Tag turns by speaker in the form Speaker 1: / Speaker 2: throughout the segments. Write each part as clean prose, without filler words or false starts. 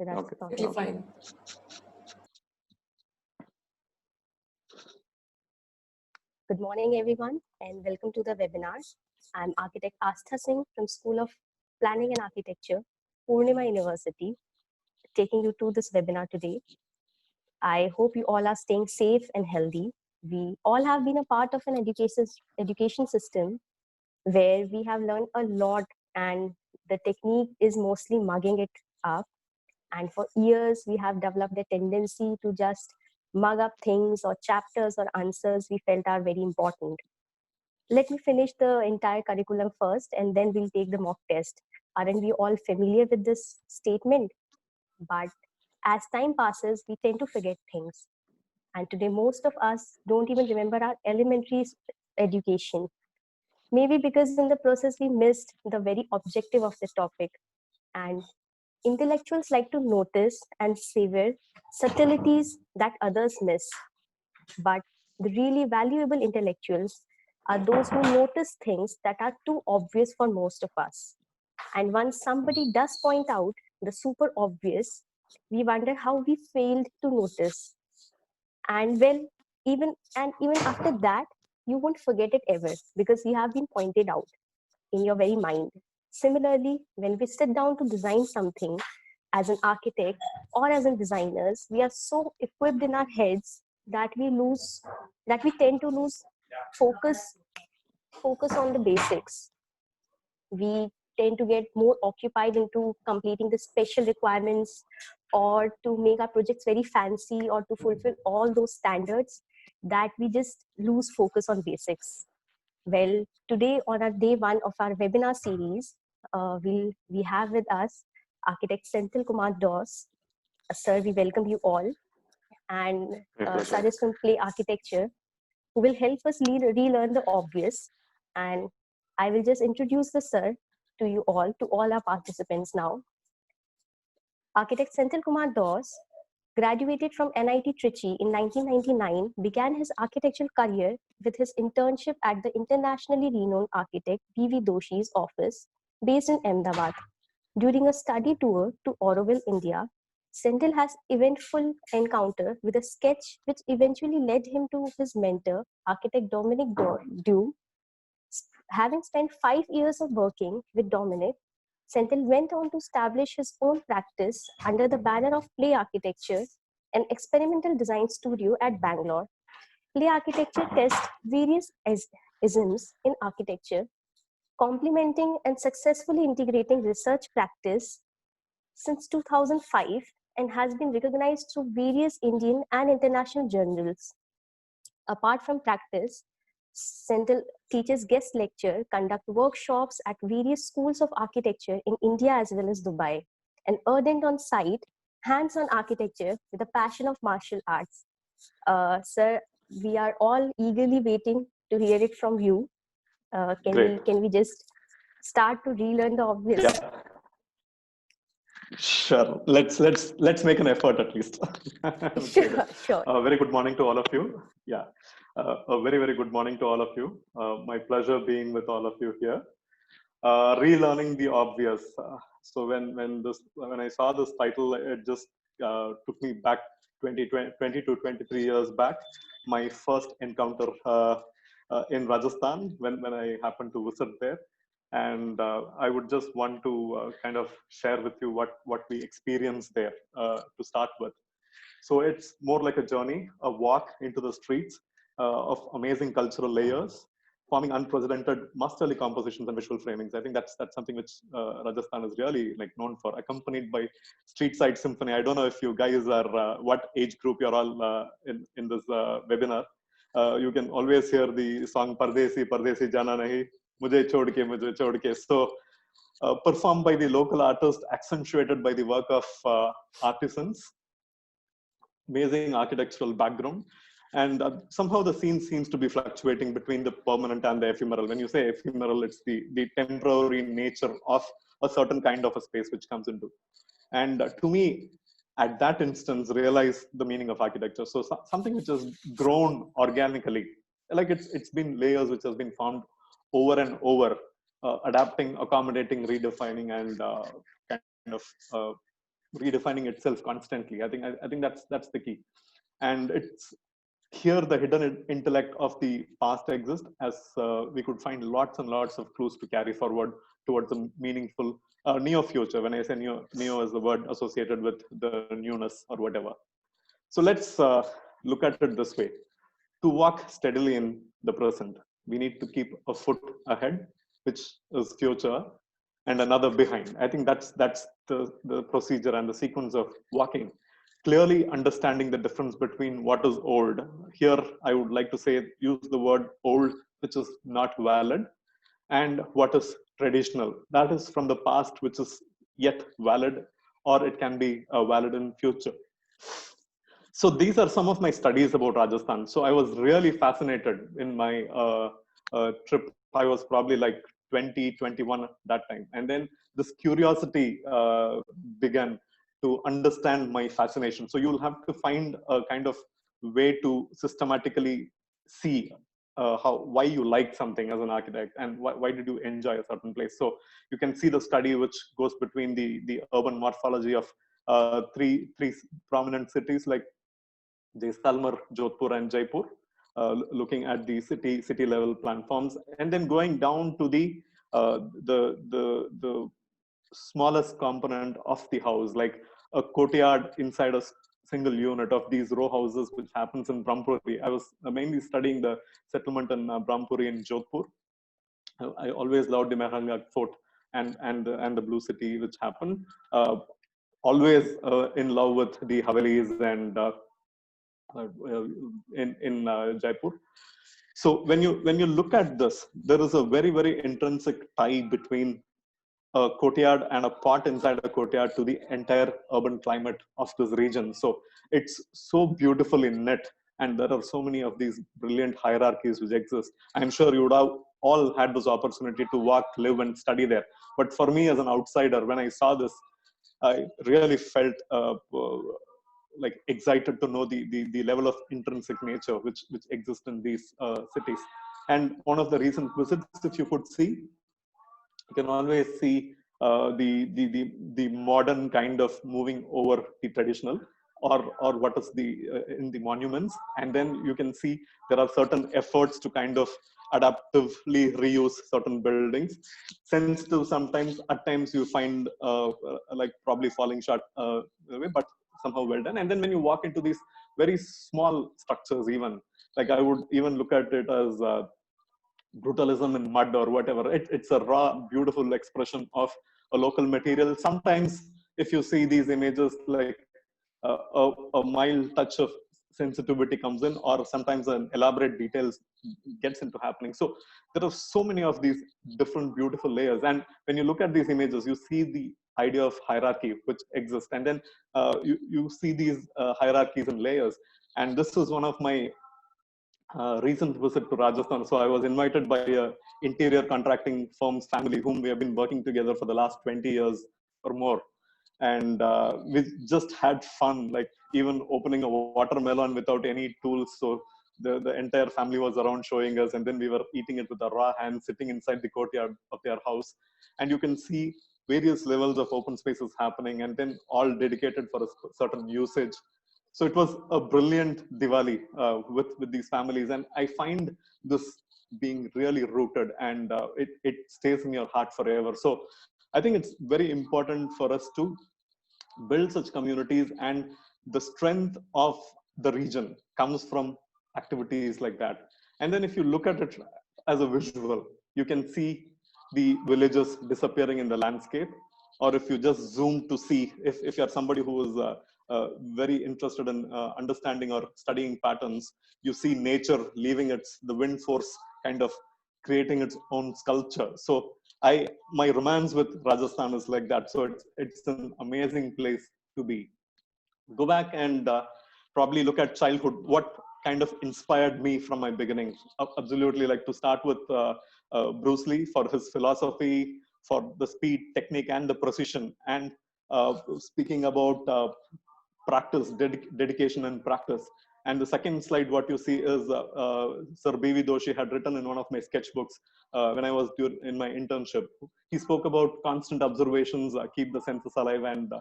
Speaker 1: Okay, that's
Speaker 2: Okay.
Speaker 1: totally
Speaker 3: fine.
Speaker 1: Good morning, everyone, and welcome to the webinar. I'm architect Astha Singh from School of Planning and Architecture, Purnima University, taking you to this webinar today. I hope you all are staying safe and healthy. We all have been a part of an education system where we have learned a lot, and the technique is mostly mugging it up. And for years, we have developed a tendency to just mug up things or chapters or answers we felt are very important. Let me finish the entire curriculum first, and then we'll take the mock test. Aren't we all familiar with this statement? But as time passes, we tend to forget things. And today, most of us don't even remember our elementary education. Maybe because in the process, we missed the very objective of the topic. And intellectuals like to notice and savor subtleties that others miss. But the really valuable intellectuals are those who notice things that are too obvious for most of us. And once somebody does point out the super obvious, we wonder how we failed to notice. And well, even after that, you won't forget it ever because you have been pointed out in your very mind. Similarly, when we sit down to design something as an architect or as a designers, we are so equipped in our heads that we tend to lose focus focus on the basics. We tend to get more occupied into completing the special requirements or to make our projects very fancy or to fulfill all those standards that we just lose focus on basics. Well, today on our day one of our webinar series, we have with us architect Senthil Kumar Doss. Sir, we welcome you all. And Sir is from Play Architecture, who will help us relearn the obvious. And I will just introduce the sir to all our participants now. Architect Senthil Kumar Doss graduated from NIT Trichy in 1999, began his architectural career with his internship at the internationally renowned architect B.V. Doshi's office based in Ahmedabad. During a study tour to Auroville, India, Senthil has eventful encounter with a sketch which eventually led him to his mentor, architect Dominic Dew. Having spent 5 years of working with Dominic, Senthil went on to establish his own practice under the banner of Play Architecture, an experimental design studio at Bangalore. Play Architecture tests various isms in architecture, complementing and successfully integrating research practice since 2005 and has been recognized through various Indian and international journals. Apart from practice, Senthil teaches guest lecture, conduct workshops at various schools of architecture in India as well as Dubai, and ardent on site, hands-on architecture with a passion of martial arts. Sir, we are all eagerly waiting to hear it from you. Can we just start to relearn the obvious?
Speaker 2: Yeah. Sure. Let's make an effort at least.
Speaker 1: Sure.
Speaker 2: Very good morning to all of you. Yeah. A very good morning to all of you. My pleasure being with all of you here. Relearning the obvious. So when I saw this title, it just took me back 20 to 23 years back. My first encounter in Rajasthan when I happened to visit there. And I would just want to kind of share with you what we experienced there to start with. So it's more like a journey, a walk into the streets of amazing cultural layers, forming unprecedented masterly compositions and visual framings. I think that's something which Rajasthan is really like known for, accompanied by street side symphony. I don't know if you guys are what age group you're all in this webinar. You can always hear the song Pardesi Pardesi Jana Nahi, Mujhe Chod Ke. So performed by the local artist, accentuated by the work of artisans, amazing architectural background. And somehow the scene seems to be fluctuating between the permanent and the ephemeral. When you say ephemeral, it's the temporary nature of a certain kind of a space which comes into. And to me, at that instance, realize the meaning of architecture. So something which has grown organically, like it's been layers which has been formed over and over, adapting, accommodating, redefining, and kind of redefining itself constantly. I think that's the key. And it's here the hidden intellect of the past exists, as we could find lots and lots of clues to carry forward towards a meaningful neo future. When I say neo is the word associated with the newness or whatever. So let's look at it this way. To walk steadily in the present, we need to keep a foot ahead, which is future, and another behind. I think that's the procedure and the sequence of walking. Clearly understanding the difference between what is old. Here, I would like to say, use the word old, which is not valid, and what is traditional. That is from the past, which is yet valid, or it can be valid in future. So these are some of my studies about Rajasthan. So I was really fascinated in my trip. I was probably like 20, 21 at that time. And then this curiosity began to understand my fascination. So you'll have to find a kind of way to systematically see why you like something as an architect, and why did you enjoy a certain place. So you can see the study which goes between the urban morphology of three prominent cities like Jaisalmer, Jodhpur, and Jaipur, looking at the city level platforms, and then going down to the smallest component of the house, like a courtyard inside a single unit of these row houses, which happens in Brahmpuri. I was mainly studying the settlement in Brahmpuri in Jodhpur. I always loved the Mehrangarh Fort and the Blue City, which happened. Always in love with the Havelis and in Jaipur. So when you look at this, there is a very intrinsic tie between a courtyard and a pot inside a courtyard to the entire urban climate of this region. So it's so beautifully knit, and there are so many of these brilliant hierarchies which exist. I'm sure you would have all had this opportunity to walk, live, and study there. But for me as an outsider, when I saw this, I really felt like excited to know the level of intrinsic nature which exists in these cities. And one of the recent visits, if you could see, you can always see the modern kind of moving over the traditional, or what is the in the monuments, and then you can see there are certain efforts to kind of adaptively reuse certain buildings. Sensitive sometimes, at times you find like probably falling short but somehow well done. And then when you walk into these very small structures, even like I would even look at it as brutalism in mud or whatever. It's a raw, beautiful expression of a local material. Sometimes, if you see these images, like a mild touch of sensitivity comes in, or sometimes an elaborate details gets into happening. So there are so many of these different beautiful layers. And when you look at these images, you see the idea of hierarchy which exists, and then you see these hierarchies and layers. And this is one of my recent visit to Rajasthan. So I was invited by a interior contracting firm's family, whom we have been working together for the last 20 years or more. And we just had fun, like even opening a watermelon without any tools. So the entire family was around showing us, and then we were eating it with our raw hands, sitting inside the courtyard of their house. And you can see various levels of open spaces happening, and then all dedicated for a certain usage. So it was a brilliant Diwali with these families, and I find this being really rooted, and it stays in your heart forever. So I think it's very important for us to build such communities, and the strength of the region comes from activities like that. And then if you look at it as a visual, you can see the villages disappearing in the landscape. Or if you just zoom to see, if you're somebody who is very interested in understanding or studying patterns, you see nature leaving the wind force kind of creating its own sculpture. So my romance with Rajasthan is like that. So it's an amazing place to be. Go back and probably look at childhood. What kind of inspired me from my beginning? Absolutely, like to start with Bruce Lee for his philosophy, for the speed, technique, and the precision. And speaking about practice, dedication, and practice. And the second slide, what you see is Sir B.V. Doshi had written in one of my sketchbooks when I was in my internship. He spoke about constant observations, keep the senses alive, and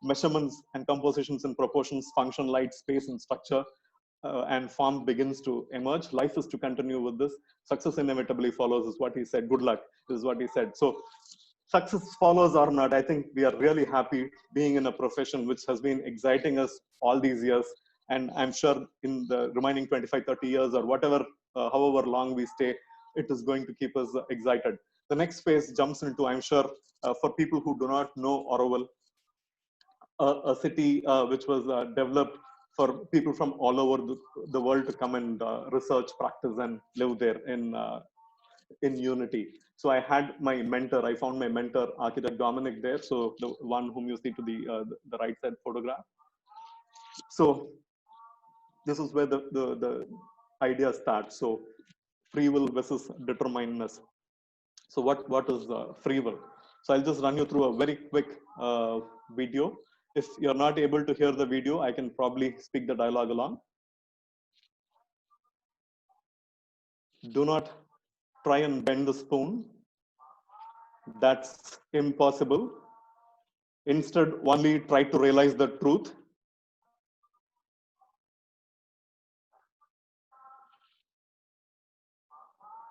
Speaker 2: measurements and compositions and proportions, function, light, space, and structure, and form begins to emerge. Life is to continue with this. Success inevitably follows, is what he said. Good luck, is what he said. So success follows or not, I think we are really happy being in a profession which has been exciting us all these years. And I'm sure in the remaining 25, 30 years or whatever, however long we stay, it is going to keep us excited. The next phase jumps into, I'm sure, for people who do not know Oroville, a city which was developed for people from all over the world to come and research, practice, and live there in unity. So I had my mentor. I found my mentor, architect Dominic, there. So the one whom you see to the right side photograph. So this is where the idea starts. So free will versus determinedness. So what is free will? So I'll just run you through a very quick video. If you're not able to hear the video, I can probably speak the dialogue along. Do not try and bend the spoon. That's impossible. Instead, only try to realize the truth.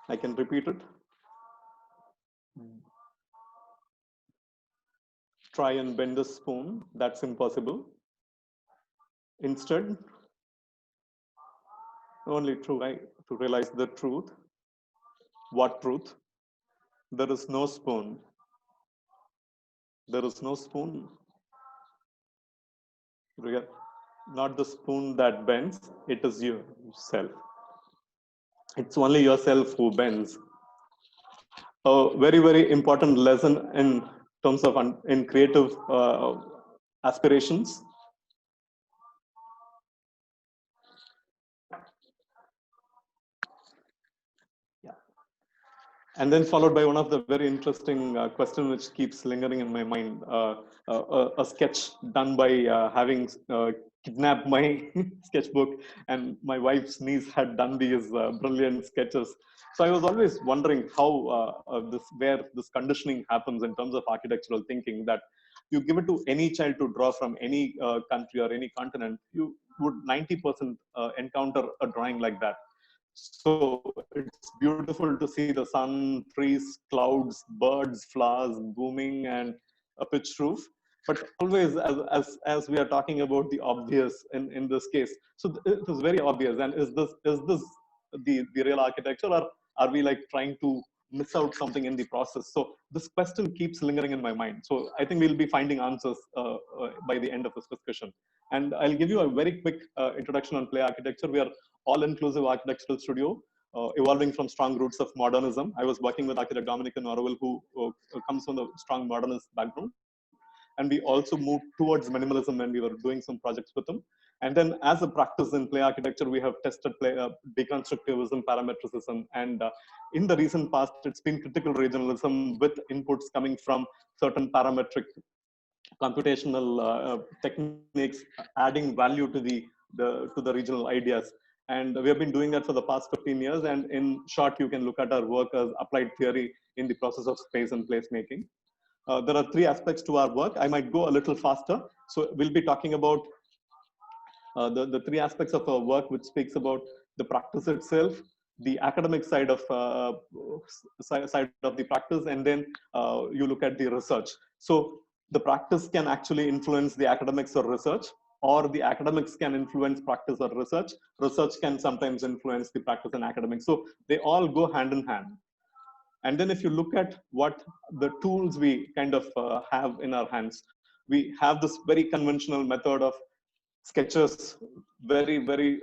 Speaker 2: I can repeat it. Try and bend the spoon. That's impossible. Instead, only try to realize the truth. What truth? There is no spoon. There is no spoon. Not the spoon that bends, it is yourself. It's only yourself who bends. A very, very important lesson in terms of in creative aspirations. Yeah. And then followed by one of the very interesting question which keeps lingering in my mind, a sketch done by having kidnapped my sketchbook, and my wife's niece had done these brilliant sketches. So I was always wondering how where this conditioning happens in terms of architectural thinking, that you give it to any child to draw from any country or any continent, you would 90% encounter a drawing like that. So it's beautiful to see the sun, trees, clouds, birds, flowers, booming, and a pitched roof. But always, as we are talking about the obvious in this case, so it is very obvious. And is this the real architecture, or are we like trying to miss out something in the process? So this question keeps lingering in my mind. So I think we'll be finding answers by the end of this discussion. And I'll give you a very quick introduction on Play Architecture. We are all-inclusive architectural studio, evolving from strong roots of modernism. I was working with architect Dominic in Oroville, who comes from a strong modernist background. And we also moved towards minimalism when we were doing some projects with him. And then as a practice in Play Architecture, we have tested deconstructivism, parametricism, and in the recent past, it's been critical regionalism with inputs coming from certain parametric computational techniques, adding value to the regional ideas. And we have been doing that for the past 15 years. And in short, you can look at our work as applied theory in the process of space and placemaking. There are three aspects to our work. I might go a little faster. So we'll be talking about the three aspects of our work, which speaks about the practice itself, the academic side of the practice, and then you look at the research. So the practice can actually influence the academics or research, or the academics can influence practice or research. Research can sometimes influence the practice and academics. So they all go hand in hand. And then if you look at what the tools we kind of have in our hands, we have this very conventional method of sketches, very, very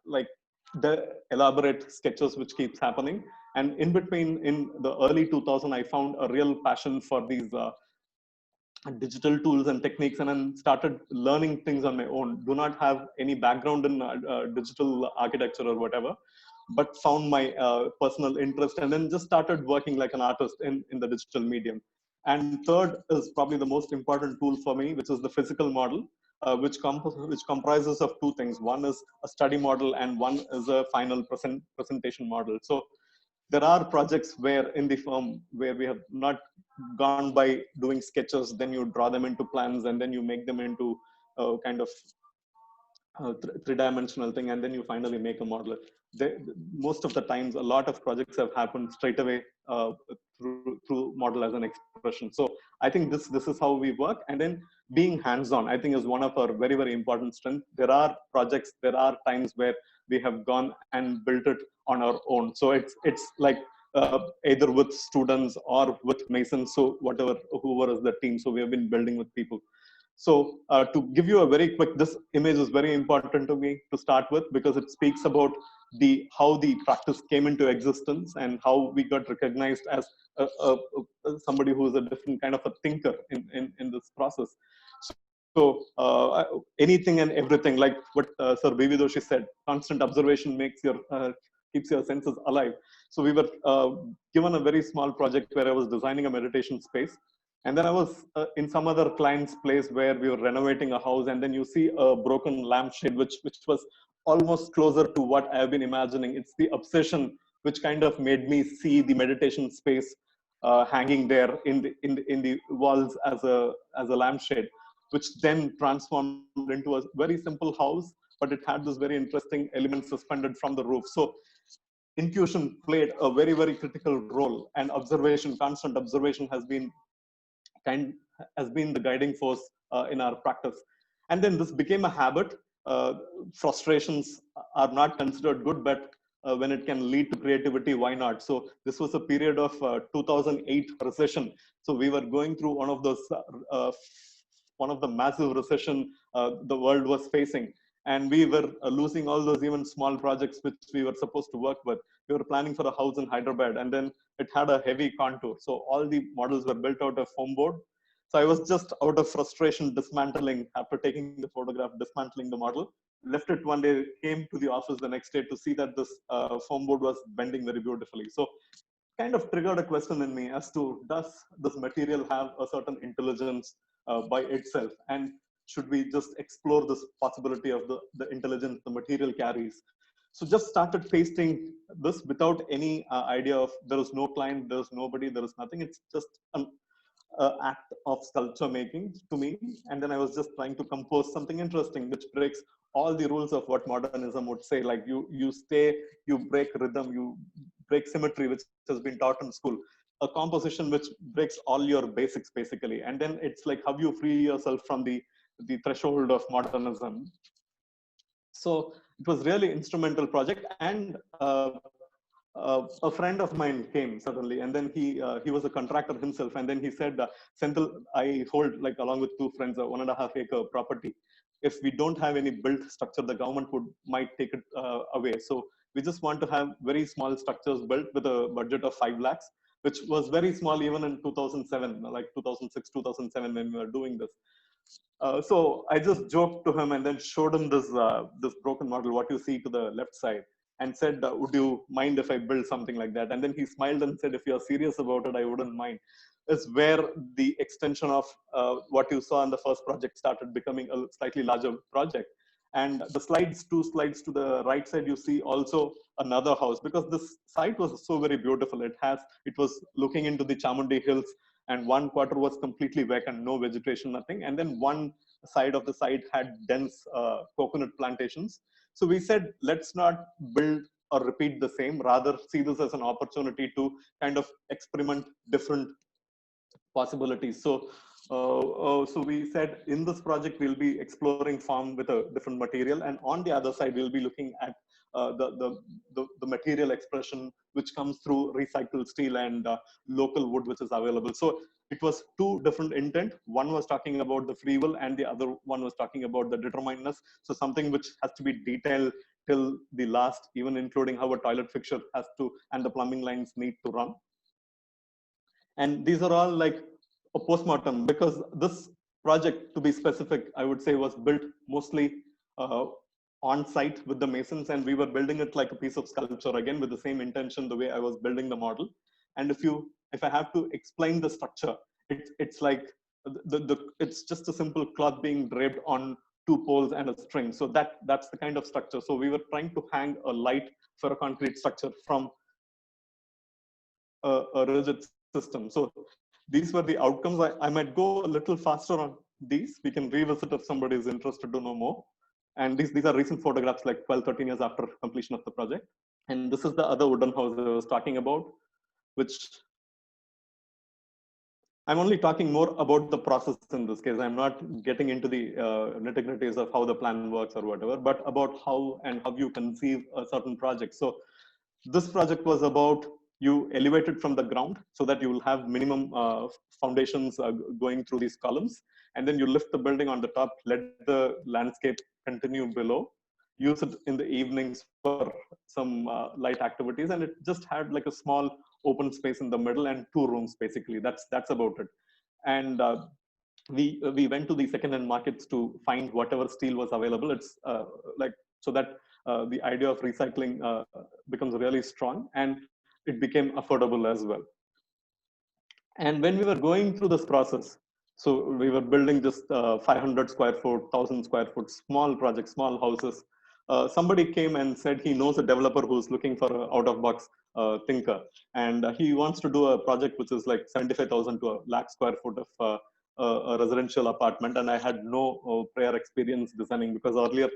Speaker 2: like the elaborate sketches which keeps happening. And in between, in the early 2000, I found a real passion for these digital tools and techniques, and then started learning things on my own. Do not have any background in digital architecture or whatever, but found my personal interest, and then just started working like an artist in the digital medium. And third is probably the most important tool for me, which is the physical model, which comprises of two things. One is a study model, and one is a final presentation model. So there are projects where in the firm where we have not gone by doing sketches, then you draw them into plans, and then you make them into kind of three-dimensional thing, and then you finally make a model. Most of the times, a lot of projects have happened straight away through model as an expression. So I think this is how we work. And then being hands-on, I think, is one of our very, very important strengths. There are projects, there are times where we have gone and built it on our own. So it's like either with students or with masons, so whoever is the team. So we have been building with people. So to give you a very quick, this image is very important to me to start with, because it speaks about how the practice came into existence and how we got recognized as somebody who is a different kind of a thinker in this process. So anything and everything, like what Sir B.V. Doshi said, constant observation keeps your senses alive. So we were given a very small project where I was designing a meditation space. And then I was in some other client's place where we were renovating a house, and then you see a broken lampshade, which was almost closer to what I've been imagining. It's the obsession which kind of made me see the meditation space hanging there in the walls as a lampshade, which then transformed into a very simple house, but it had this very interesting element suspended from the roof. So intuition played a very, very critical role, and observation, constant observation, has been the guiding force in our practice. And then this became a habit. Frustrations are not considered good, but when it can lead to creativity, why not? So this was a period of 2008 recession. So we were going through one of the massive recession the world was facing. And we were losing all those even small projects which we were supposed to work with. We were planning for a house in Hyderabad, and then it had a heavy contour. So all the models were built out of foam board. So I was just out of frustration dismantling, after taking the photograph, dismantling the model, left it one day, came to the office the next day to see that this foam board was bending very beautifully. So kind of triggered a question in me as to, does this material have a certain intelligence by itself? And should we just explore this possibility of the intelligence the material carries? So just started pasting this without any idea of, there is no client, there's nobody, there is nothing. It's just an act of sculpture making to me. And then I was just trying to compose something interesting, which breaks all the rules of what modernism would say. Like you break rhythm, you break symmetry, which has been taught in school. A composition which breaks all your basics, basically. And then it's like how you free yourself from the threshold of modernism. So it was really instrumental project. And a friend of mine came suddenly, and then he was a contractor himself, and then he said, Senthil, I hold, like, along with two friends, a 1.5 acre property. If we don't have any built structure, the government might take it away. So we just want to have very small structures built with a budget of 5 lakhs, which was very small even in 2007, like 2006, 2007, when we were doing this. So I just joked to him and then showed him this broken model, what you see to the left side, and said, would you mind if I build something like that? And then he smiled and said, if you're serious about it, I wouldn't mind. Is where the extension of what you saw in the first project started becoming a slightly larger project. And the two slides to the right side, you see also another house, because this site was so very beautiful. It was looking into the Chamundi Hills, and one quarter was completely vacant, no vegetation, nothing. And then one side of the site had dense coconut plantations. So we said, let's not build or repeat the same, rather see this as an opportunity to kind of experiment different possibilities. So we said, in this project, we'll be exploring farm with a different material. And on the other side, we'll be looking at the material expression, which comes through recycled steel and local wood, which is available. So it was two different intent. One was talking about the free will, and the other one was talking about the determinedness. So something which has to be detailed till the last, even including how a toilet fixture has to, and the plumbing lines need to run. And these are all like a postmortem, because this project, to be specific, I would say, was built mostly on site with the masons, and we were building it like a piece of sculpture, again with the same intention, the way I was building the model. And if I have to explain the structure, it's like it's just a simple cloth being draped on two poles and a string. So that's the kind of structure. So we were trying to hang a light for a concrete structure from a rigid system. So these were the outcomes. I might go a little faster on these. We can revisit if somebody is interested to know more. And these are recent photographs, like 12, 13 years after completion of the project. And this is the other wooden house I was talking about, which I'm only talking more about the process in this case. I'm not getting into the nitty-gritties of how the plan works or whatever, but about how you conceive a certain project. So this project was about you elevate it from the ground so that you will have minimum foundations going through these columns. And then you lift the building on the top, let the landscape continue below, use it in the evenings for some light activities. And it just had like a small open space in the middle and 2 rooms, basically. That's about it. And we went to the second-hand markets to find whatever steel was available. It's like so that the idea of recycling becomes really strong, and it became affordable as well. And when we were going through this process, so we were building just 500 square foot, 1,000 square foot, small projects, small houses. Somebody came and said he knows a developer who's looking for an out-of-box thinker, and he wants to do a project which is like 75,000 to a lakh square foot of a residential apartment. And I had no prior experience designing, because earlier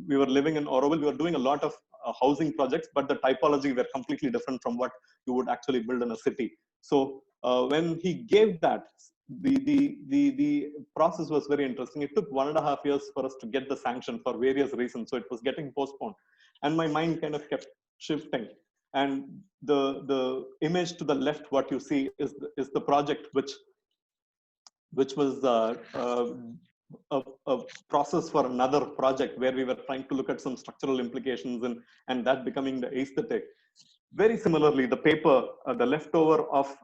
Speaker 2: we were living in Auroville. We were doing a lot of housing projects, but the typology were completely different from what you would actually build in a city. So when he gave that, the process was very interesting. It took 1.5 years for us to get the sanction for various reasons. So it was getting postponed, and my mind kind of kept shifting. And the image to the left, what you see is the project which was a process for another project where we were trying to look at some structural implications, and that becoming the aesthetic. Very similarly, the paper, the leftover of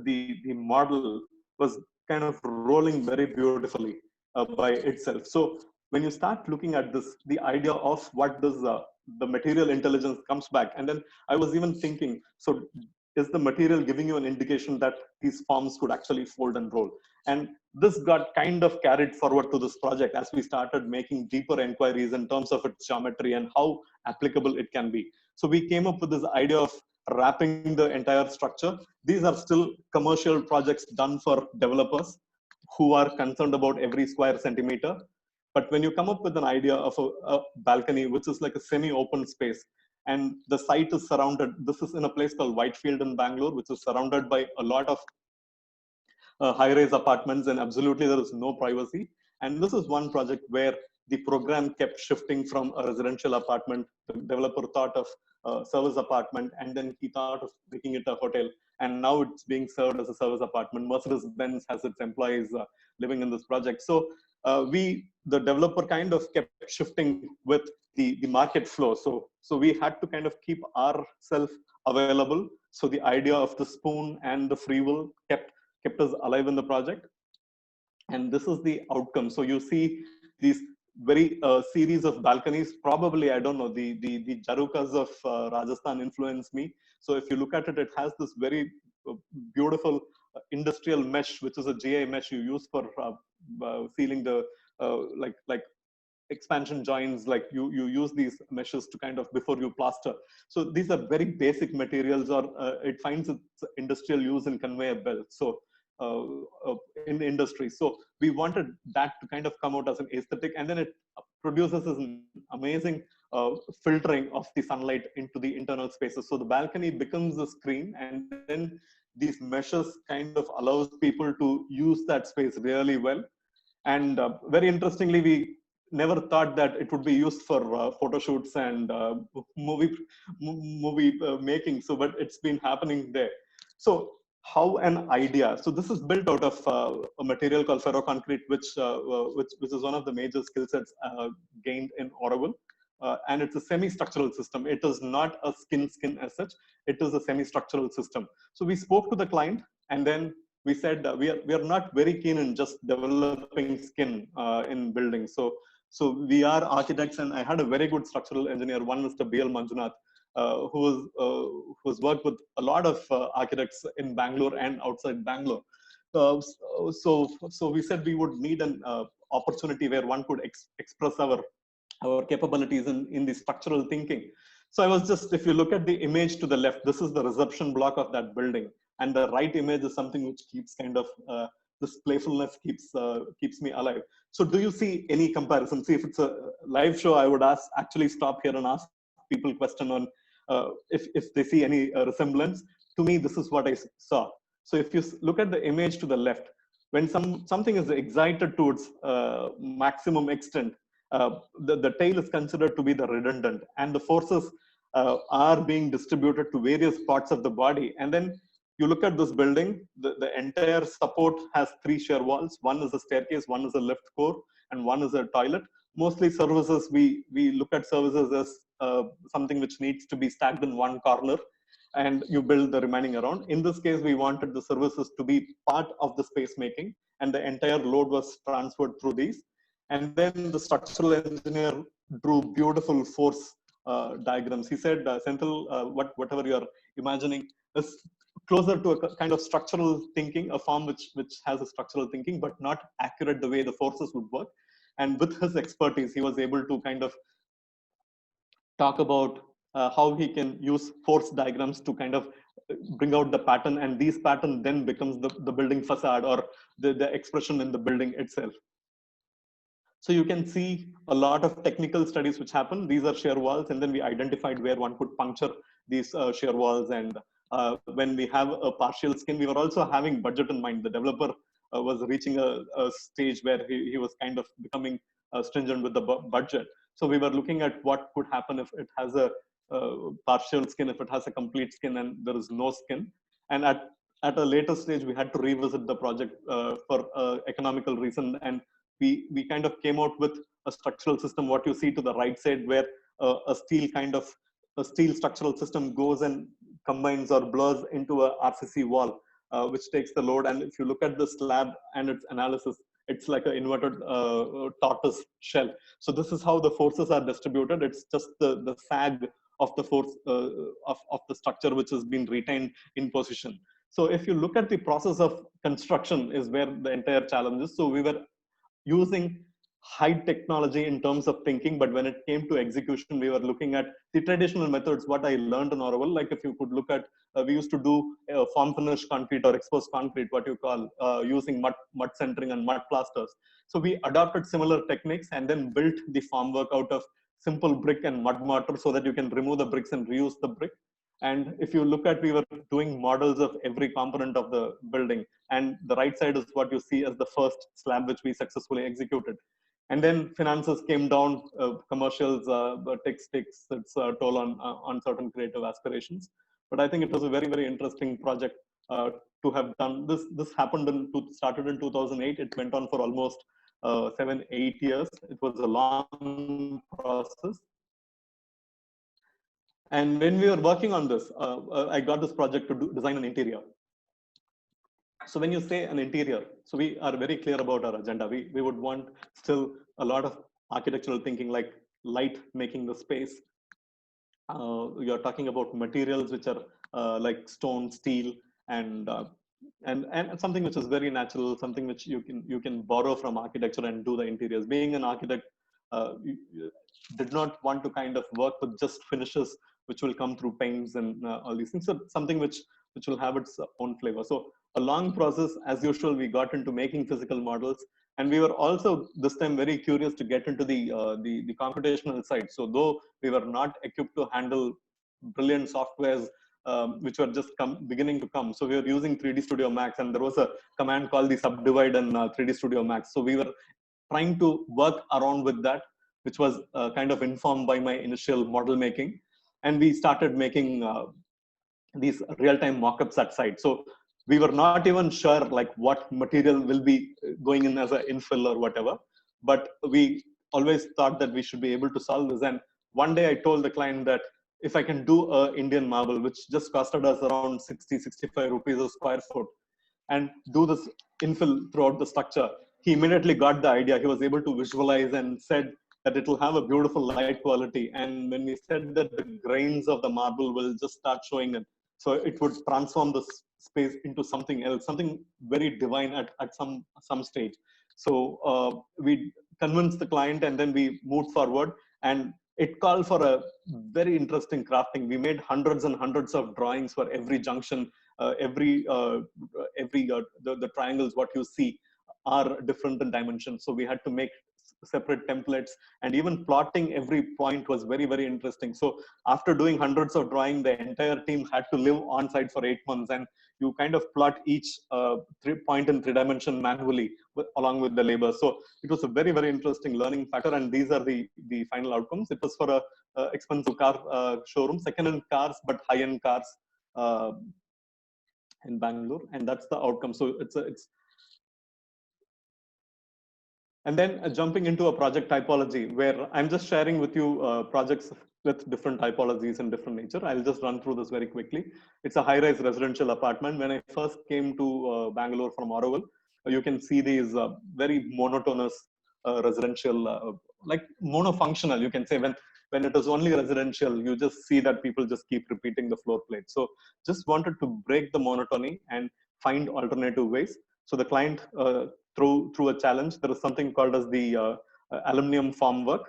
Speaker 2: the model was kind of rolling very beautifully by itself. So when you start looking at this, the idea of what does the material intelligence comes back. And then I was even thinking, so is the material giving you an indication that these forms could actually fold and roll? And this got kind of carried forward to this project as we started making deeper inquiries in terms of its geometry and how applicable it can be. So we came up with this idea of wrapping the entire structure. These are still commercial projects done for developers who are concerned about every square centimeter. But when you come up with an idea of a balcony, which is like a semi-open space, and the site is surrounded, this is in a place called Whitefield in Bangalore, which is surrounded by a lot of high-rise apartments, and absolutely there is no privacy. And this is one project where the program kept shifting from a residential apartment. The developer thought of service apartment, and then he thought of making it a hotel. And now it's being served as a service apartment. Mercedes-Benz has its employees living in this project. So the developer kind of kept shifting with the market flow. So we had to kind of keep ourselves available. So the idea of the spoon and the free will kept us alive in the project. And this is the outcome. So you see these very series of balconies. Probably, I don't know, the Jarukas of Rajasthan influenced me. So if you look at it, it has this very beautiful industrial mesh, which is a GI mesh you use for sealing the like expansion joints. Like you use these meshes to kind of before you plaster. So these are very basic materials, or it finds its industrial use in conveyor belts. So in the industry. So we wanted that to kind of come out as an aesthetic, and then it produces this amazing filtering of the sunlight into the internal spaces. So the balcony becomes a screen, and then these meshes kind of allows people to use that space really well. And very interestingly, we never thought that it would be used for photo shoots and movie making. So, but it's been happening there. So how an idea. So this is built out of a material called ferroconcrete, which is one of the major skill sets gained in Auroville. And it's a semi-structural system. It is not a skin as such. It is a semi-structural system. So we spoke to the client, and then we said we are not very keen in just developing skin in buildings. So we are architects, and I had a very good structural engineer, one Mr. B.L. Manjunath, who's worked with a lot of architects in Bangalore and outside Bangalore. So we said we would need an opportunity where one could express our capabilities in the structural thinking. So I was just, if you look at the image to the left, this is the reception block of that building, and the right image is something which keeps kind of this playfulness keeps me alive. So do you see any comparison? See, if it's a live show, I would actually stop here and ask people question on if they see any resemblance. To me, this is what I saw. So if you look at the image to the left, when something is excited to its maximum extent, the tail is considered to be the redundant, and the forces are being distributed to various parts of the body. And then you look at this building, the entire support has three shear walls. One is a staircase, one is a lift core, and one is a toilet. Mostly services, we look at services as something which needs to be stacked in one corner, and you build the remaining around. In this case, we wanted the services to be part of the space making, and the entire load was transferred through these. And then the structural engineer drew beautiful force diagrams. He said, Senthil, whatever you're imagining is closer to a kind of structural thinking, a form which has a structural thinking, but not accurate the way the forces would work. And with his expertise, he was able to kind of talk about how he can use force diagrams to kind of bring out the pattern, and these pattern then becomes the building facade or the expression in the building itself. So you can see a lot of technical studies which happen. These are shear walls, and then we identified where one could puncture these shear walls. And when we have a partial skin, we were also having budget in mind. The developer was reaching a stage where he was kind of becoming stringent with the budget. So we were looking at what could happen if it has a partial skin, if it has a complete skin, and there is no skin. And at a later stage, we had to revisit the project for economical reason, and we kind of came out with a structural system, what you see to the right side, where a steel structural system goes and combines or blurs into a RCC wall, which takes the load. And if you look at the slab and its analysis, it's like an inverted tortoise shell. So this is how the forces are distributed. It's just the sag of the force of the structure which has been retained in position. So if you look at the process of construction is where the entire challenge is. So we were using high technology in terms of thinking, but when it came to execution, we were looking at the traditional methods. What I learned in Oracle, like if you could look at, we used to do form finish concrete or exposed concrete, what you call using mud centering and mud plasters. So we adopted similar techniques and then built the formwork out of simple brick and mud mortar so that you can remove the bricks and reuse the brick. And if you look at, we were doing models of every component of the building. And the right side is what you see as the first slab, which we successfully executed. And then finances came down, commercials takes its toll on certain creative aspirations. But I think it was a very, very interesting project to have done. This happened started in 2008. It went on for almost 7-8 years. It was a long process. And when we were working on this, I got this project to design an interior. So when you say an interior, so we are very clear about our agenda. We would want still a lot of architectural thinking, like light making the space. You're talking about materials which are like stone, steel, and something which is very natural, something which you can borrow from architecture and do the interiors. Being an architect, you did not want to kind of work with just finishes which will come through paints and all these things. So something which will have its own flavor. So a long process, as usual, we got into making physical models, and we were also this time very curious to get into the computational side. So though we were not equipped to handle brilliant softwares which were just beginning to come, so we were using 3D Studio Max, and there was a command called the subdivide in 3D Studio Max. So we were trying to work around with that, which was kind of informed by my initial model making, and we started making these real-time mockups at site. So we were not even sure like what material will be going in as an infill or whatever, but we always thought that we should be able to solve this. And one day I told the client that if I can do a Indian marble, which just costed us around 60-65 rupees a square foot, and do this infill throughout the structure, he immediately got the idea. He was able to visualize and said that it will have a beautiful light quality. And when we said that the grains of the marble will just start showing it, so it would transform the space into something else, something very divine at some stage. So we convinced the client, and then we moved forward. And it called for a very interesting crafting. We made hundreds and hundreds of drawings for every junction, the triangles what you see are different in dimension. So we had to make separate templates, and even plotting every point was very, very interesting. So after doing hundreds of drawing, the entire team had to live on site for 8 months, and you kind of plot each 3 point in 3 dimension manually along with the labor. So it was a very, very interesting learning factor, and these are the final outcomes. It was for a expensive car showroom, second-hand cars, but high-end cars uh, in Bangalore, and that's the outcome. So it's and then jumping into a project typology, where I'm just sharing with you projects with different typologies and different nature. I'll just run through this very quickly. It's a high-rise residential apartment. When I first came to Bangalore from Auroville, you can see these very monotonous residential, like monofunctional, you can say. When it is only residential, you just see that people just keep repeating the floor plate. So just wanted to break the monotony and find alternative ways. So the client through a challenge. There is something called as the aluminum formwork,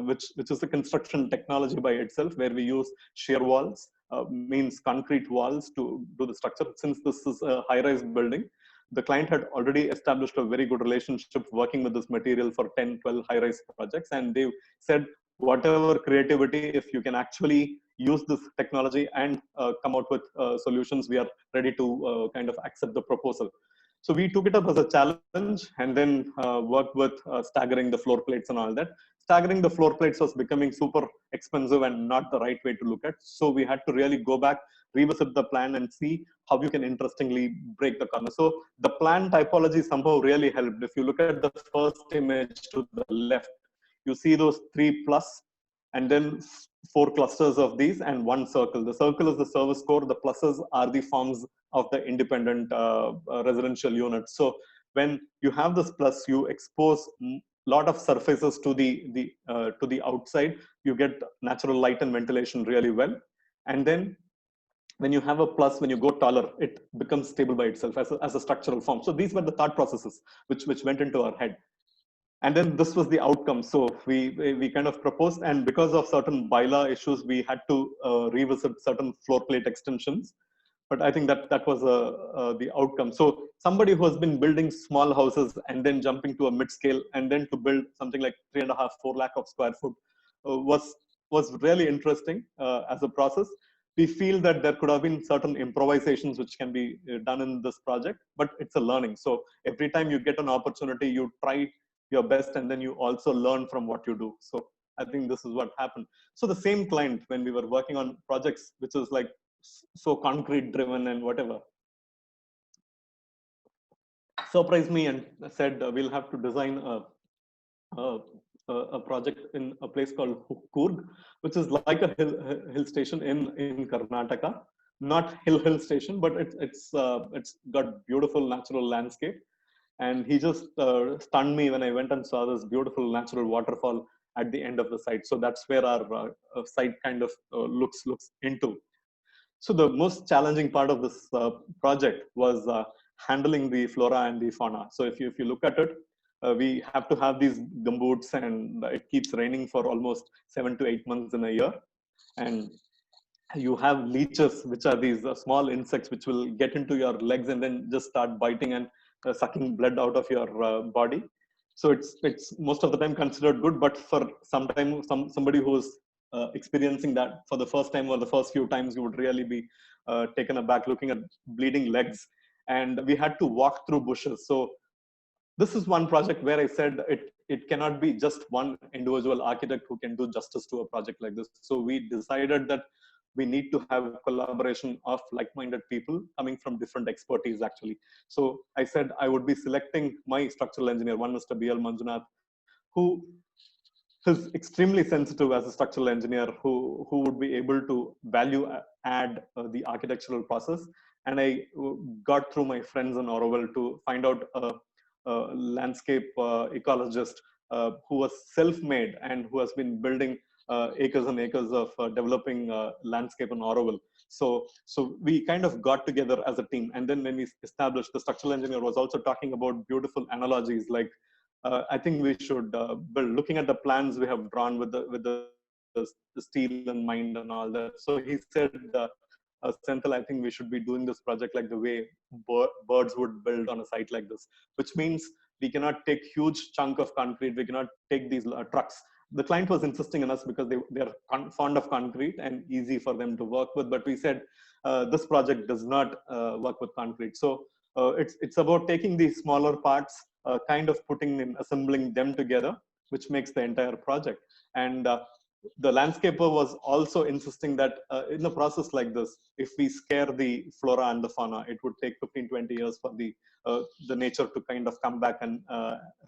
Speaker 2: which is a construction technology by itself, where we use shear walls, means concrete walls to do the structure. Since this is a high-rise building, the client had already established a very good relationship working with this material for 10, 12 high-rise projects. And they said, whatever creativity, if you can actually use this technology and come out with solutions, we are ready to kind of accept the proposal. So we took it up as a challenge, and then worked with staggering the floor plates and all that. Staggering the floor plates was becoming super expensive and not the right way to look at. So we had to really go back, revisit the plan, and see how you can interestingly break the corner. So the plan typology somehow really helped. If you look at the first image to the left, you see those 3+, and then 4 clusters of these and one circle. The circle is the service core. The pluses are the forms of the independent residential units. So when you have this plus, you expose a lot of surfaces to the outside. You get natural light and ventilation really well. And then when you have a plus, when you go taller, it becomes stable by itself as a structural form. So these were the thought processes which went into our head. And then this was the outcome. So we kind of proposed, and because of certain bylaw issues, we had to revisit certain floor plate extensions. But I think that was the outcome. So somebody who has been building small houses and then jumping to a mid scale, and then to build something like 3.5, 4 lakh of square foot was really interesting as a process. We feel that there could have been certain improvisations which can be done in this project, but it's a learning. So every time you get an opportunity, you try your best, and then you also learn from what you do. So I think this is what happened. So the same client, when we were working on projects which is like so concrete driven and whatever, surprised me and said, we'll have to design a, a project in a place called Coorg, which is like a hill station in Karnataka. Not hill station, but it's got beautiful natural landscape. And he just stunned me when I went and saw this beautiful natural waterfall at the end of the site. So that's where our site kind of looks into. So the most challenging part of this project was handling the flora and the fauna. So if you look at it, we have to have these gumboots, and it keeps raining for almost 7 to 8 months in a year. And you have leeches, which are these small insects which will get into your legs and then just start biting and sucking blood out of your body. So it's most of the time considered good, but for somebody who's experiencing that for the first time or the first few times, you would really be taken aback looking at bleeding legs. And we had to walk through bushes. So this is one project where I said it cannot be just one individual architect who can do justice to a project like this. So we decided that we need to have collaboration of like-minded people coming from different expertise, actually. So I said I would be selecting my structural engineer, one Mr. B.L. Manjunath, who is extremely sensitive as a structural engineer, who would be able to value add the architectural process. And I got through my friends in Auroville to find out landscape ecologist who was self-made and who has been building acres and acres of developing landscape in Auroville. So we kind of got together as a team. And then when we established, the structural engineer was also talking about beautiful analogies like, I think we should build, looking at the plans we have drawn with the the steel in mind and all that. So he said, Senthil, I think we should be doing this project like the way birds would build on a site like this, which means we cannot take huge chunk of concrete. We cannot take these trucks. The client was insisting on us because they are fond of concrete and easy for them to work with. But we said this project does not work with concrete. So it's about taking these smaller parts, kind of putting in, assembling them together, which makes the entire project. And the landscaper was also insisting that in a process like this, if we scare the flora and the fauna, it would take 15-20 years for the nature to kind of come back and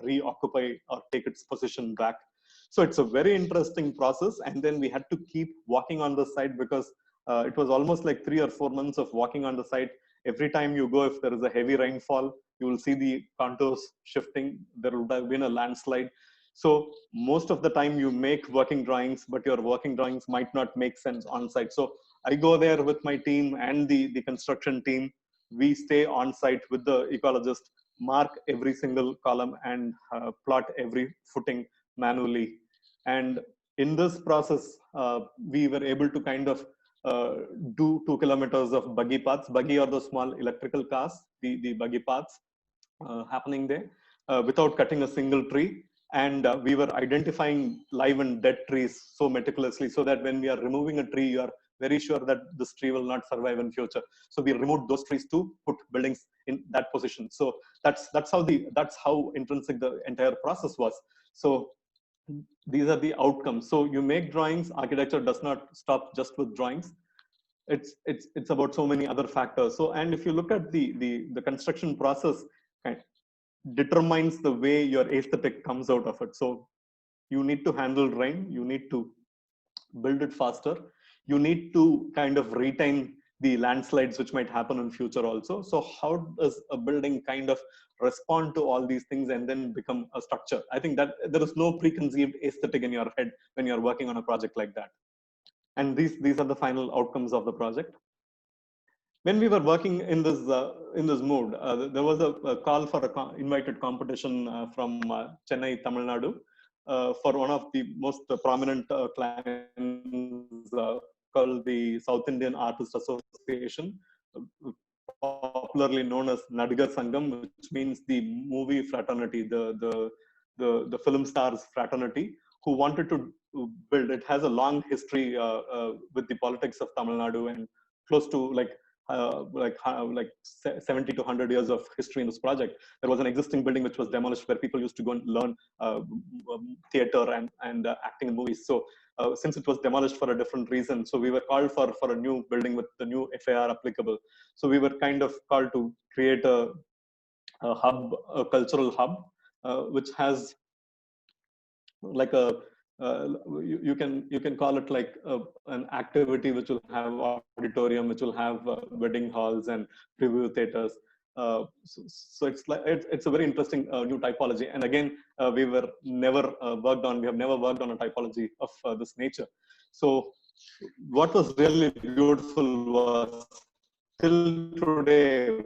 Speaker 2: reoccupy or take its position back. So it's a very interesting process. And then we had to keep walking on the site because it was almost like 3 or 4 months of walking on the site. Every time you go, if there is a heavy rainfall, you will see the contours shifting. There would have been a landslide. So most of the time you make working drawings, but your working drawings might not make sense on site. So I go there with my team and the construction team. We stay on site with the ecologist, mark every single column and plot every footing manually. And in this process, we were able to kind of do 2 kilometers of buggy paths. Buggy are the small electrical cars, the buggy paths happening there without cutting a single tree. And we were identifying live and dead trees so meticulously so that when we are removing a tree, you are very sure that this tree will not survive in future. So we removed those trees to put buildings in that position. So that's how intrinsic the entire process was. So these are the outcomes. So you make drawings. Architecture does not stop just with drawings. It's about so many other factors. So, and if you look at the construction process, determines the way your aesthetic comes out of it. So you need to handle rain, you need to build it faster, you need to kind of retain the landslides which might happen in future also. So how does a building kind of respond to all these things and then become a structure? I think that there is no preconceived aesthetic in your head when you're working on a project like that. And these are the final outcomes of the project. When we were working in this mood, there was a call for a invited competition from Chennai, Tamil Nadu, for one of the most prominent clients called the South Indian Artist Association, popularly known as Nadigar Sangam, which means the movie fraternity, the film stars fraternity, who wanted to build. It has a long history with the politics of Tamil Nadu and close to like 70 to 100 years of history in this project. There was an existing building which was demolished where people used to go and learn theater and acting in movies. So since it was demolished for a different reason, so we were called for a new building with the new FAR applicable. So we were kind of called to create a hub, a cultural hub, which has like a you can call it like an activity which will have auditorium, which will have wedding halls and preview theaters. So it's like it's a very interesting new typology. And again, we have never worked on a typology of this nature. So what was really beautiful was till today,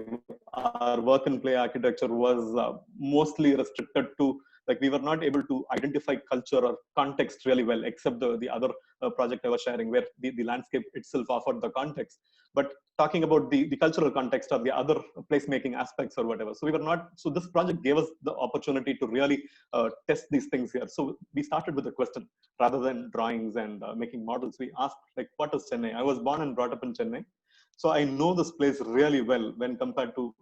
Speaker 2: our work and play architecture was mostly restricted to, like, we were not able to identify culture or context really well, except the other project I was sharing, where the landscape itself offered the context. But talking about the cultural context or the other placemaking aspects or whatever. So we were not, so this project gave us the opportunity to really test these things here. So we started with a question rather than drawings and making models. We asked, like, what is Chennai? I was born and brought up in Chennai. So I know this place really well when compared to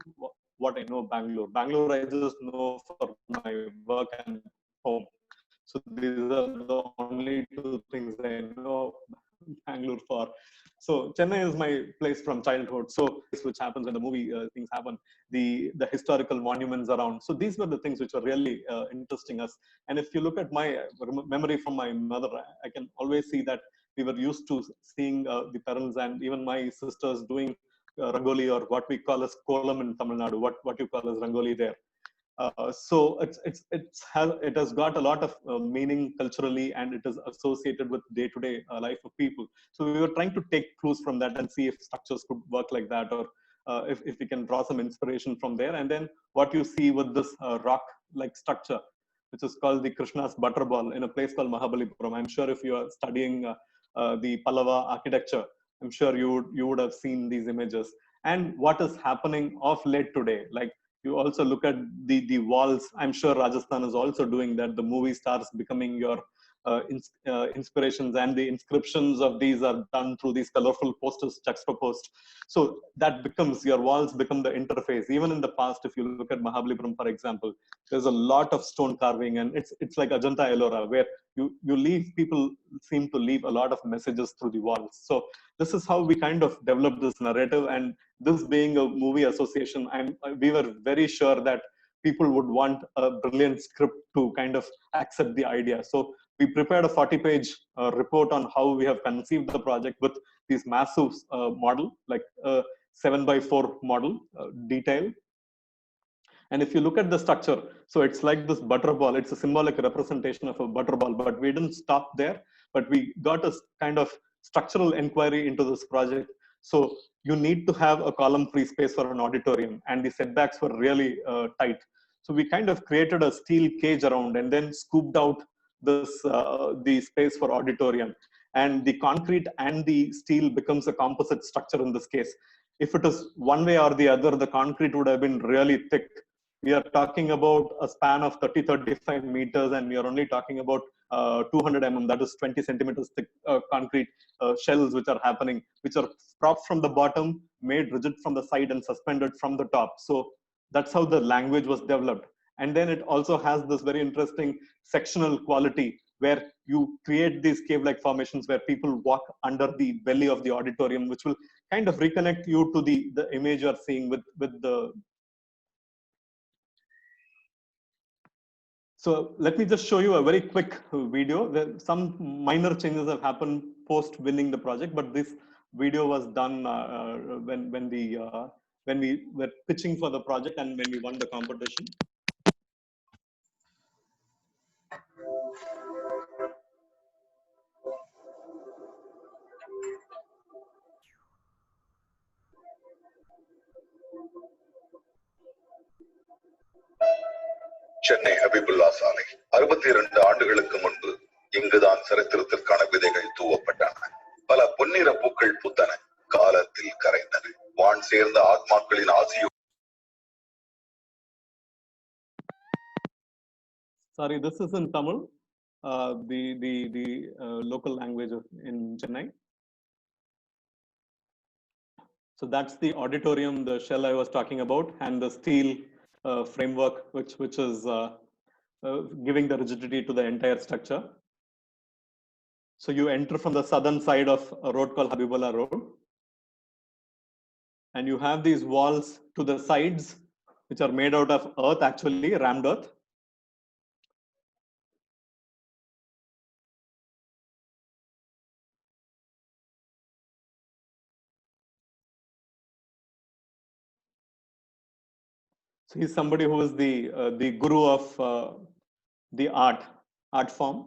Speaker 2: what I know Bangalore. Bangalore, I just know for my work and home. So these are the only two things I know Bangalore for. So Chennai is my place from childhood. So which happens when the movie things happen, the historical monuments around. So these were the things which were really interesting us. And if you look at my memory from my mother, I can always see that we were used to seeing the parents and even my sisters doing rangoli, or what we call as kolam in Tamil Nadu, what you call as rangoli there. So it has got a lot of meaning culturally, and it is associated with day-to-day life of people. So we were trying to take clues from that and see if structures could work like that, or if we can draw some inspiration from there. And then what you see with this rock-like structure, which is called the Krishna's Butterball in a place called Mahabalipuram. I'm sure if you are studying the Pallava architecture, I'm sure you would have seen these images. And what is happening of late today, like you also look at the walls. I'm sure Rajasthan is also doing that. The movie stars becoming your inspirations, and the inscriptions of these are done through these colorful posters juxtaposed. So that becomes, your walls become the interface. Even in the past, if you look at Mahabalipuram, for example, there's a lot of stone carving, and it's like Ajanta Ellora, where you leave, people seem to leave a lot of messages through the walls. So this is how we kind of developed this narrative. And this being a movie association, we were very sure that people would want a brilliant script to kind of accept the idea. So we prepared a 40-page report on how we have conceived the project with these massive model, like 7x4 model detail. And if you look at the structure, so it's like this butterball. It's a symbolic representation of a butterball, but we didn't stop there, but we got a kind of structural inquiry into this project. So you need to have a column-free space for an auditorium, and the setbacks were really tight. So we kind of created a steel cage around and then scooped out the space for auditorium. And the concrete and the steel becomes a composite structure in this case. If it is one way or the other, the concrete would have been really thick. We are talking about a span of 30-35 meters, and we are only talking about 200 mm, that is 20 centimeters thick concrete shells which are happening, which are propped from the bottom, made rigid from the side, and suspended from the top. So that's how the language was developed. And then it also has this very interesting sectional quality, where you create these cave-like formations where people walk under the belly of the auditorium, which will kind of reconnect you to the image you're seeing with the. So let me just show you a very quick video. Some minor changes have happened post winning the project, but this video was done when we were pitching for the project and when we won the competition.
Speaker 3: Chennai Habibullah சாலை 62 ஆண்டுகளுக்கு முன்பு இங்குதான் சரித்திரத்திற்கான விதைகள் தூவப்பட்டன. பல பொன்னிற பூக்கள் பூத்தன, காலத்தில் கரைந்தன. வான் சேர்ந்த ஆத்மாக்களின் ASIO.
Speaker 2: Sorry, this is in Tamil, the local language in Chennai. So that's the auditorium, the shell I was talking about, and the steel framework, which is giving the rigidity to the entire structure. So you enter from the southern side of a road called Habibullah Road, and you have these walls to the sides, which are made out of earth, actually rammed earth. So he's somebody who is the guru of the art form.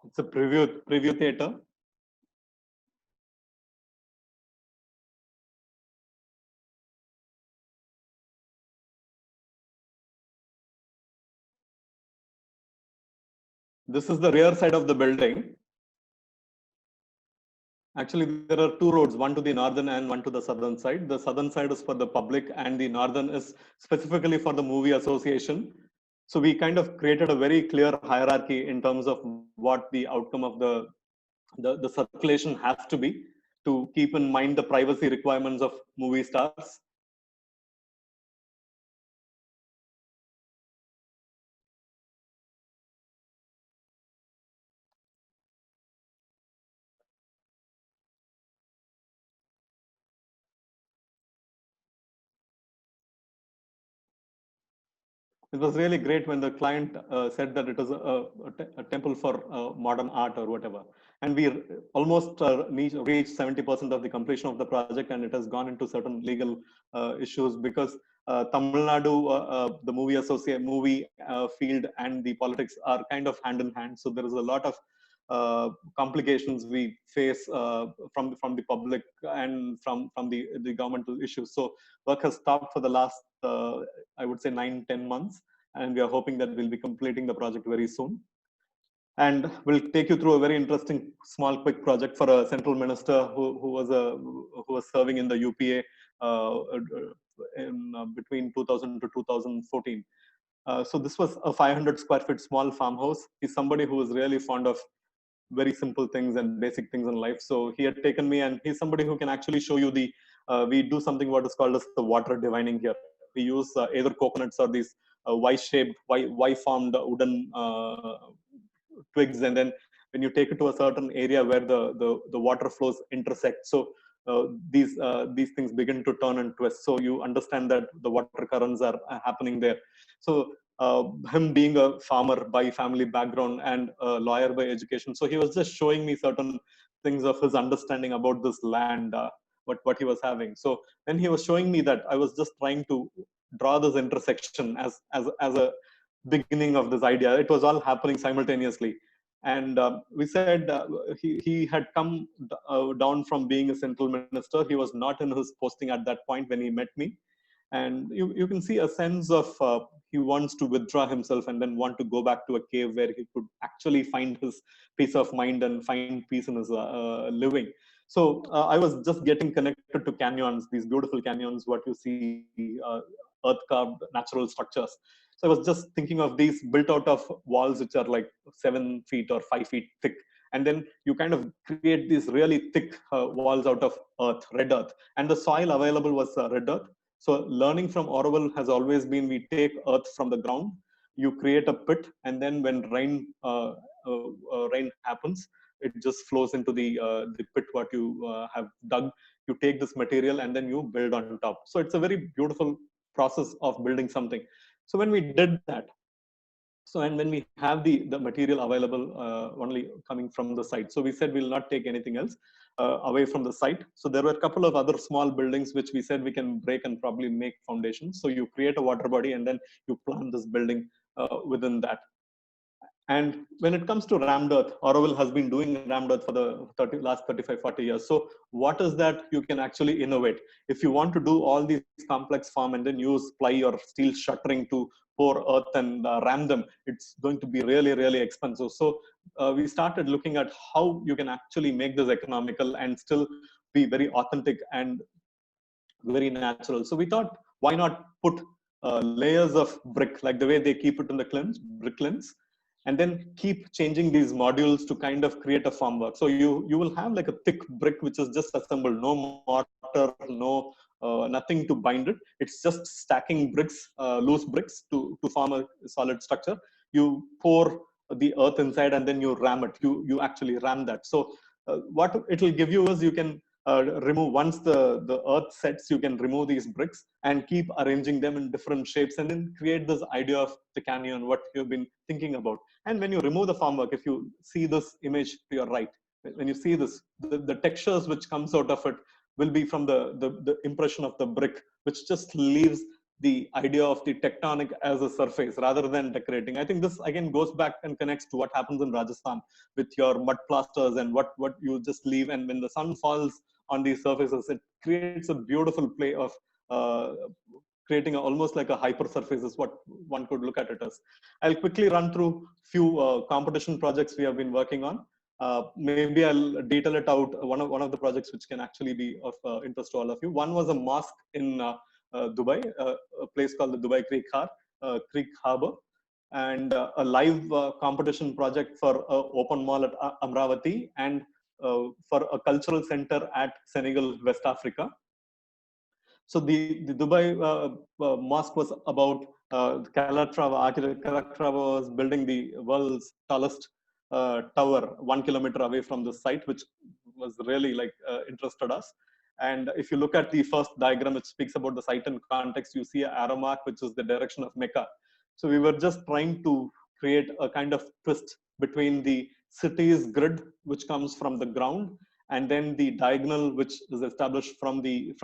Speaker 2: It's a preview theater. This is the rear side of the building. Actually, there are two roads, one to the northern and one to the southern side. The southern side is for the public, and the northern is specifically for the movie association. So we kind of created a very clear hierarchy in terms of what the outcome of the circulation has to be, to keep in mind the privacy requirements of movie stars. It was really great when the client said that it was a temple for modern art or whatever. And we almost reached 70% of the completion of the project, and it has gone into certain legal issues because Tamil Nadu, the movie field and the politics are kind of hand in hand. So there is a lot of complications we face from the public and from the governmental issues. So work has stopped for the last I would say 9-10 months, and we are hoping that we'll be completing the project very soon. And we'll take you through a very interesting small quick project for a central minister who was serving in the UPA in between 2000 to 2014. So this was a 500 square feet small farmhouse. He's somebody who is really fond of very simple things and basic things in life. So he had taken me, and he's somebody who can actually show you the. We do something what is called as the water divining here. We use either coconuts or these Y-shaped, Y-formed wooden twigs, and then when you take it to a certain area where the water flows intersect, so these things begin to turn and twist. So you understand that the water currents are happening there. So him being a farmer by family background and a lawyer by education, so he was just showing me certain things of his understanding about this land, what he was having. So when he was showing me that, I was just trying to draw this intersection as a beginning of this idea. It was all happening simultaneously. And we said he had come down from being a central minister. He was not in his posting at that point when he met me. And you can see a sense of he wants to withdraw himself and then want to go back to a cave where he could actually find his peace of mind and find peace in his living. So I was just getting connected to canyons, these beautiful canyons, what you see, earth carved natural structures. So I was just thinking of these built out of walls which are like 7 feet or 5 feet thick. And then you kind of create these really thick walls out of earth, red earth. And the soil available was red earth. So learning from Orwell has always been, we take earth from the ground, you create a pit, and then when rain happens, it just flows into the pit what you have dug. You take this material and then you build on top. So it's a very beautiful process of building something. So when we did that, so and when we have the material available only coming from the site, so we said we'll not take anything else away from the site. So there were a couple of other small buildings which we said we can break and probably make foundations. So you create a water body and then you plant this building within that. And when it comes to rammed earth, Orwell has been doing rammed earth for the last 35, 40 years. So what is that you can actually innovate? If you want to do all these complex form and then use ply or steel shuttering to pour earth and ram them, it's going to be really, really expensive. So we started looking at how you can actually make this economical and still be very authentic and very natural. So we thought, why not put layers of brick, like the way they keep it in the brick kilns, and then keep changing these modules to kind of create a formwork. So you will have like a thick brick which is just assembled, no mortar, no nothing to bind it. It's just stacking bricks, loose bricks to form a solid structure. You pour the earth inside and then you ram it. You actually ram that. So what it will give you is you can remove, once the earth sets, you can remove these bricks and keep arranging them in different shapes and then create this idea of the canyon, what you've been thinking about. And when you remove the formwork, if you see this image to your right, when you see this, the textures which comes out of it will be from the impression of the brick, which just leaves the idea of the tectonic as a surface rather than decorating. I think this again goes back and connects to what happens in Rajasthan with your mud plasters and what you just leave. And when the sun falls on these surfaces, it creates a beautiful play of creating almost like a hyper surface is what one could look at it as. I'll quickly run through few competition projects we have been working on. Maybe I'll detail it out. One of the projects which can actually be of interest to all of you. One was a mosque in Dubai, a place called the Dubai Creek Harbor, and a live competition project for open mall at Amravati, and for a cultural center at Senegal, West Africa. So the Dubai mosque was about Calatrava, architect Calatrava was building the world's tallest tower 1 kilometer away from the site, which was really like interested us. And if you look at the first diagram, it speaks about the site in context. You see an arrow mark, which is the direction of Mecca. So we were just trying to create a kind of twist between the city's grid, which comes from the ground, and then the diagonal, which is established from the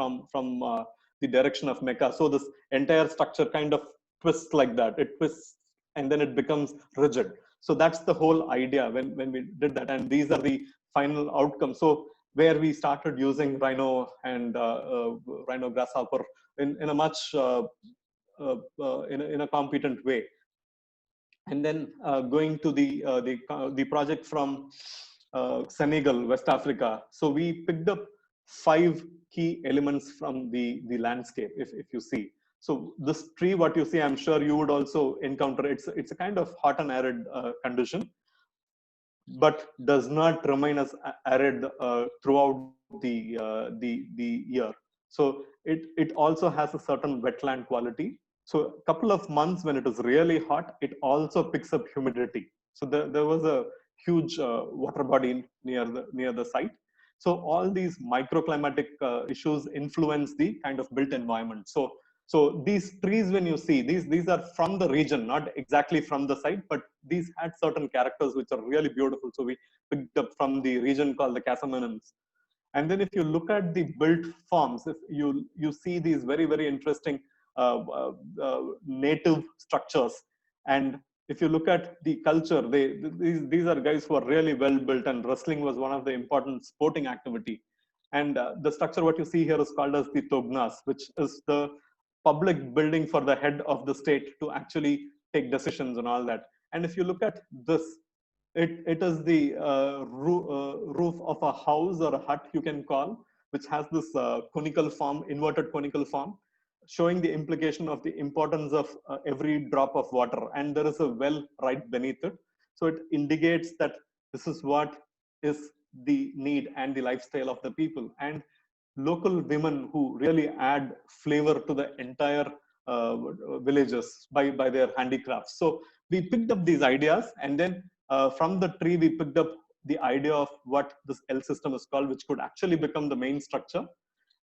Speaker 2: direction of Mecca. So this entire structure kind of twists like that. It twists and then it becomes rigid. So that's the whole idea when we did that. And these are the final outcomes. So where we started using Rhino and Rhino Grasshopper in a much in a competent way. And then going to the project from Senegal, West Africa. So we picked up 5 key elements from the landscape, if you see. So this tree, what you see, I'm sure you would also encounter. It's a kind of hot and arid condition, but does not remain as arid throughout the year. So it also has a certain wetland quality. So a couple of months when it is really hot, it also picks up humidity. So there was a huge water body near the site. So all these microclimatic issues influence the kind of built environment. So these trees, when you see these are from the region, not exactly from the site, but these had certain characters which are really beautiful. So we picked up from the region called the Casaminans. And then if you look at the built forms, if you see these very interesting native structures. And if you look at the culture, these are guys who are really well built, and wrestling was one of the important sporting activity. And the structure what you see here is called as the Tognas, which is the public building for the head of the state to actually take decisions and all that. And if you look at this, it is the roof of a house or a hut, you can call, which has this conical form, inverted conical form, showing the implication of the importance of every drop of water. And there is a well right beneath it. So it indicates that this is what is the need and the lifestyle of the people. And local women who really add flavor to the entire villages by their handicrafts. So we picked up these ideas, and then from the tree we picked up the idea of what this L system is called, which could actually become the main structure.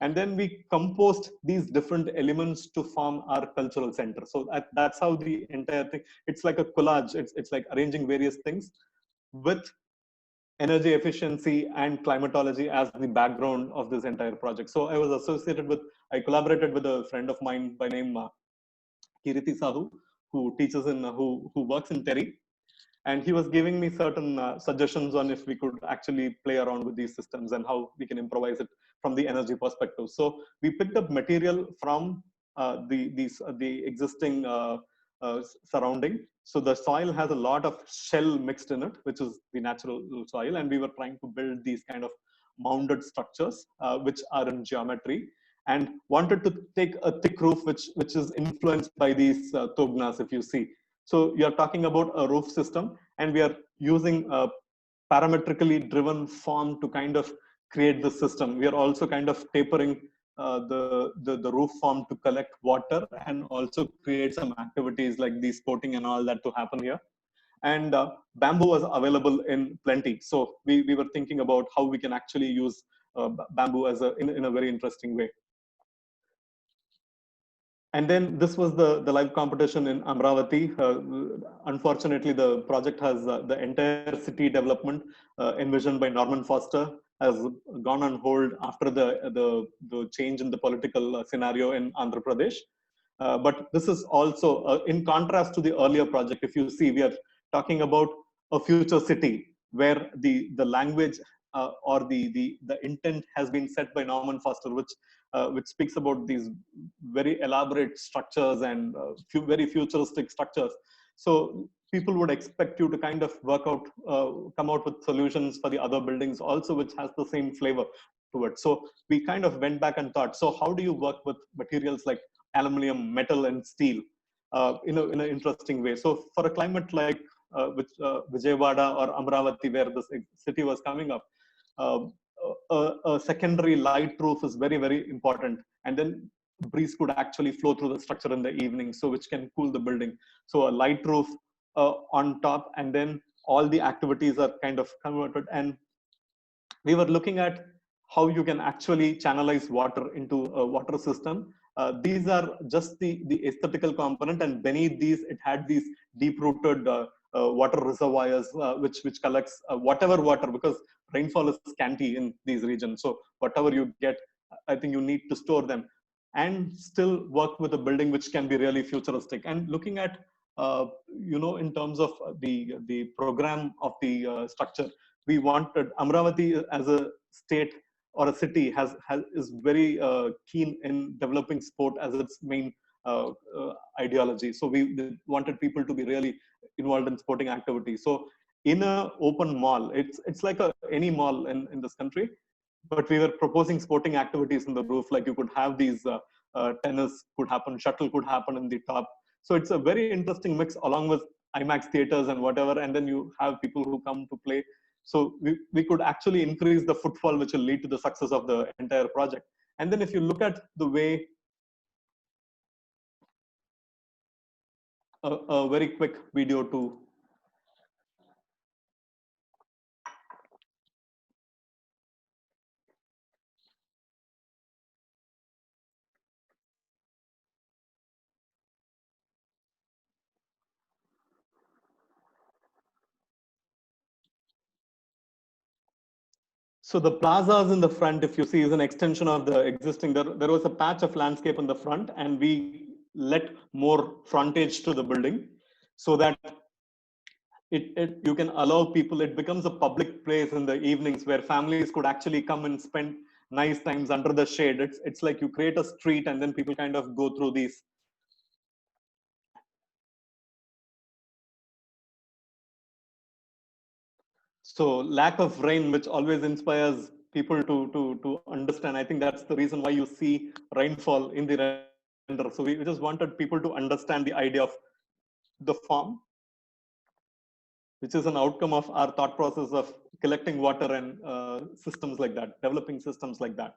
Speaker 2: And then we composed these different elements to form our cultural center. So that's how the entire thing, it's like a collage. It's like arranging various things with energy efficiency and climatology as the background of this entire project. So I collaborated with a friend of mine by name Kiriti Sahu, who teaches who works in TERI. And he was giving me certain suggestions on if we could actually play around with these systems and how we can improvise it from the energy perspective. So we picked up material from the existing surrounding. So the soil has a lot of shell mixed in it, which is the natural soil. And we were trying to build these kind of mounded structures, which are in geometry, and wanted to take a thick roof, which is influenced by these tognas, if you see. So you're talking about a roof system, and we are using a parametrically driven form to kind of create the system. We are also kind of tapering the roof form to collect water and also create some activities like the sporting and all that to happen here. And bamboo was available in plenty. So we were thinking about how we can actually use bamboo as in a very interesting way. And then this was the live competition in Amravati. Unfortunately, the project has the entire city development envisioned by Norman Foster has gone on hold after the change in the political scenario in Andhra Pradesh. But this is also in contrast to the earlier project. If you see, we are talking about a future city where the language or the intent has been set by Norman Foster, which speaks about these very elaborate structures and very futuristic structures. So people would expect you to kind of work out, come out with solutions for the other buildings also, which has the same flavor to it. So we kind of went back and thought, so how do you work with materials like aluminum, metal, and steel in an interesting way? So for a climate like Vijayawada or Amravati, where this city was coming up, a secondary light roof is very important. And then breeze could actually flow through the structure in the evening, so which can cool the building. So a light roof on top, and then all the activities are kind of converted. And we were looking at how you can actually channelize water into a water system These are just the aesthetical component, and beneath these, it had these deep-rooted water reservoirs, which collects whatever water, because rainfall is scanty in these regions. So whatever you get, I think you need to store them and still work with a building which can be really futuristic. And looking at, in terms of the program of the structure, we wanted Amravati as a state or a city is very keen in developing sport as its main uh, uh, ideology. So we wanted people to be really involved in sporting activities. So in a open mall, it's like any mall in this country, but we were proposing sporting activities in the roof. Like you could have these tennis could happen, shuttle could happen in the top. So it's a very interesting mix, along with IMAX theaters and whatever, and then you have people who come to play. So we could actually increase the footfall, which will lead to the success of the entire project. And then if you look at the way, a very quick video to So the plazas in the front, if you see, is an extension of the existing. There was a patch of landscape in the front, and we let more frontage to the building so that you can allow people. It becomes a public place in the evenings where families could actually come and spend nice times under the shade. It's like you create a street, and then people kind of go through these. So lack of rain, which always inspires people to understand. I think that's the reason why you see rainfall in the render. So we just wanted people to understand the idea of the farm, which is an outcome of our thought process of collecting water and systems like that, developing systems like that.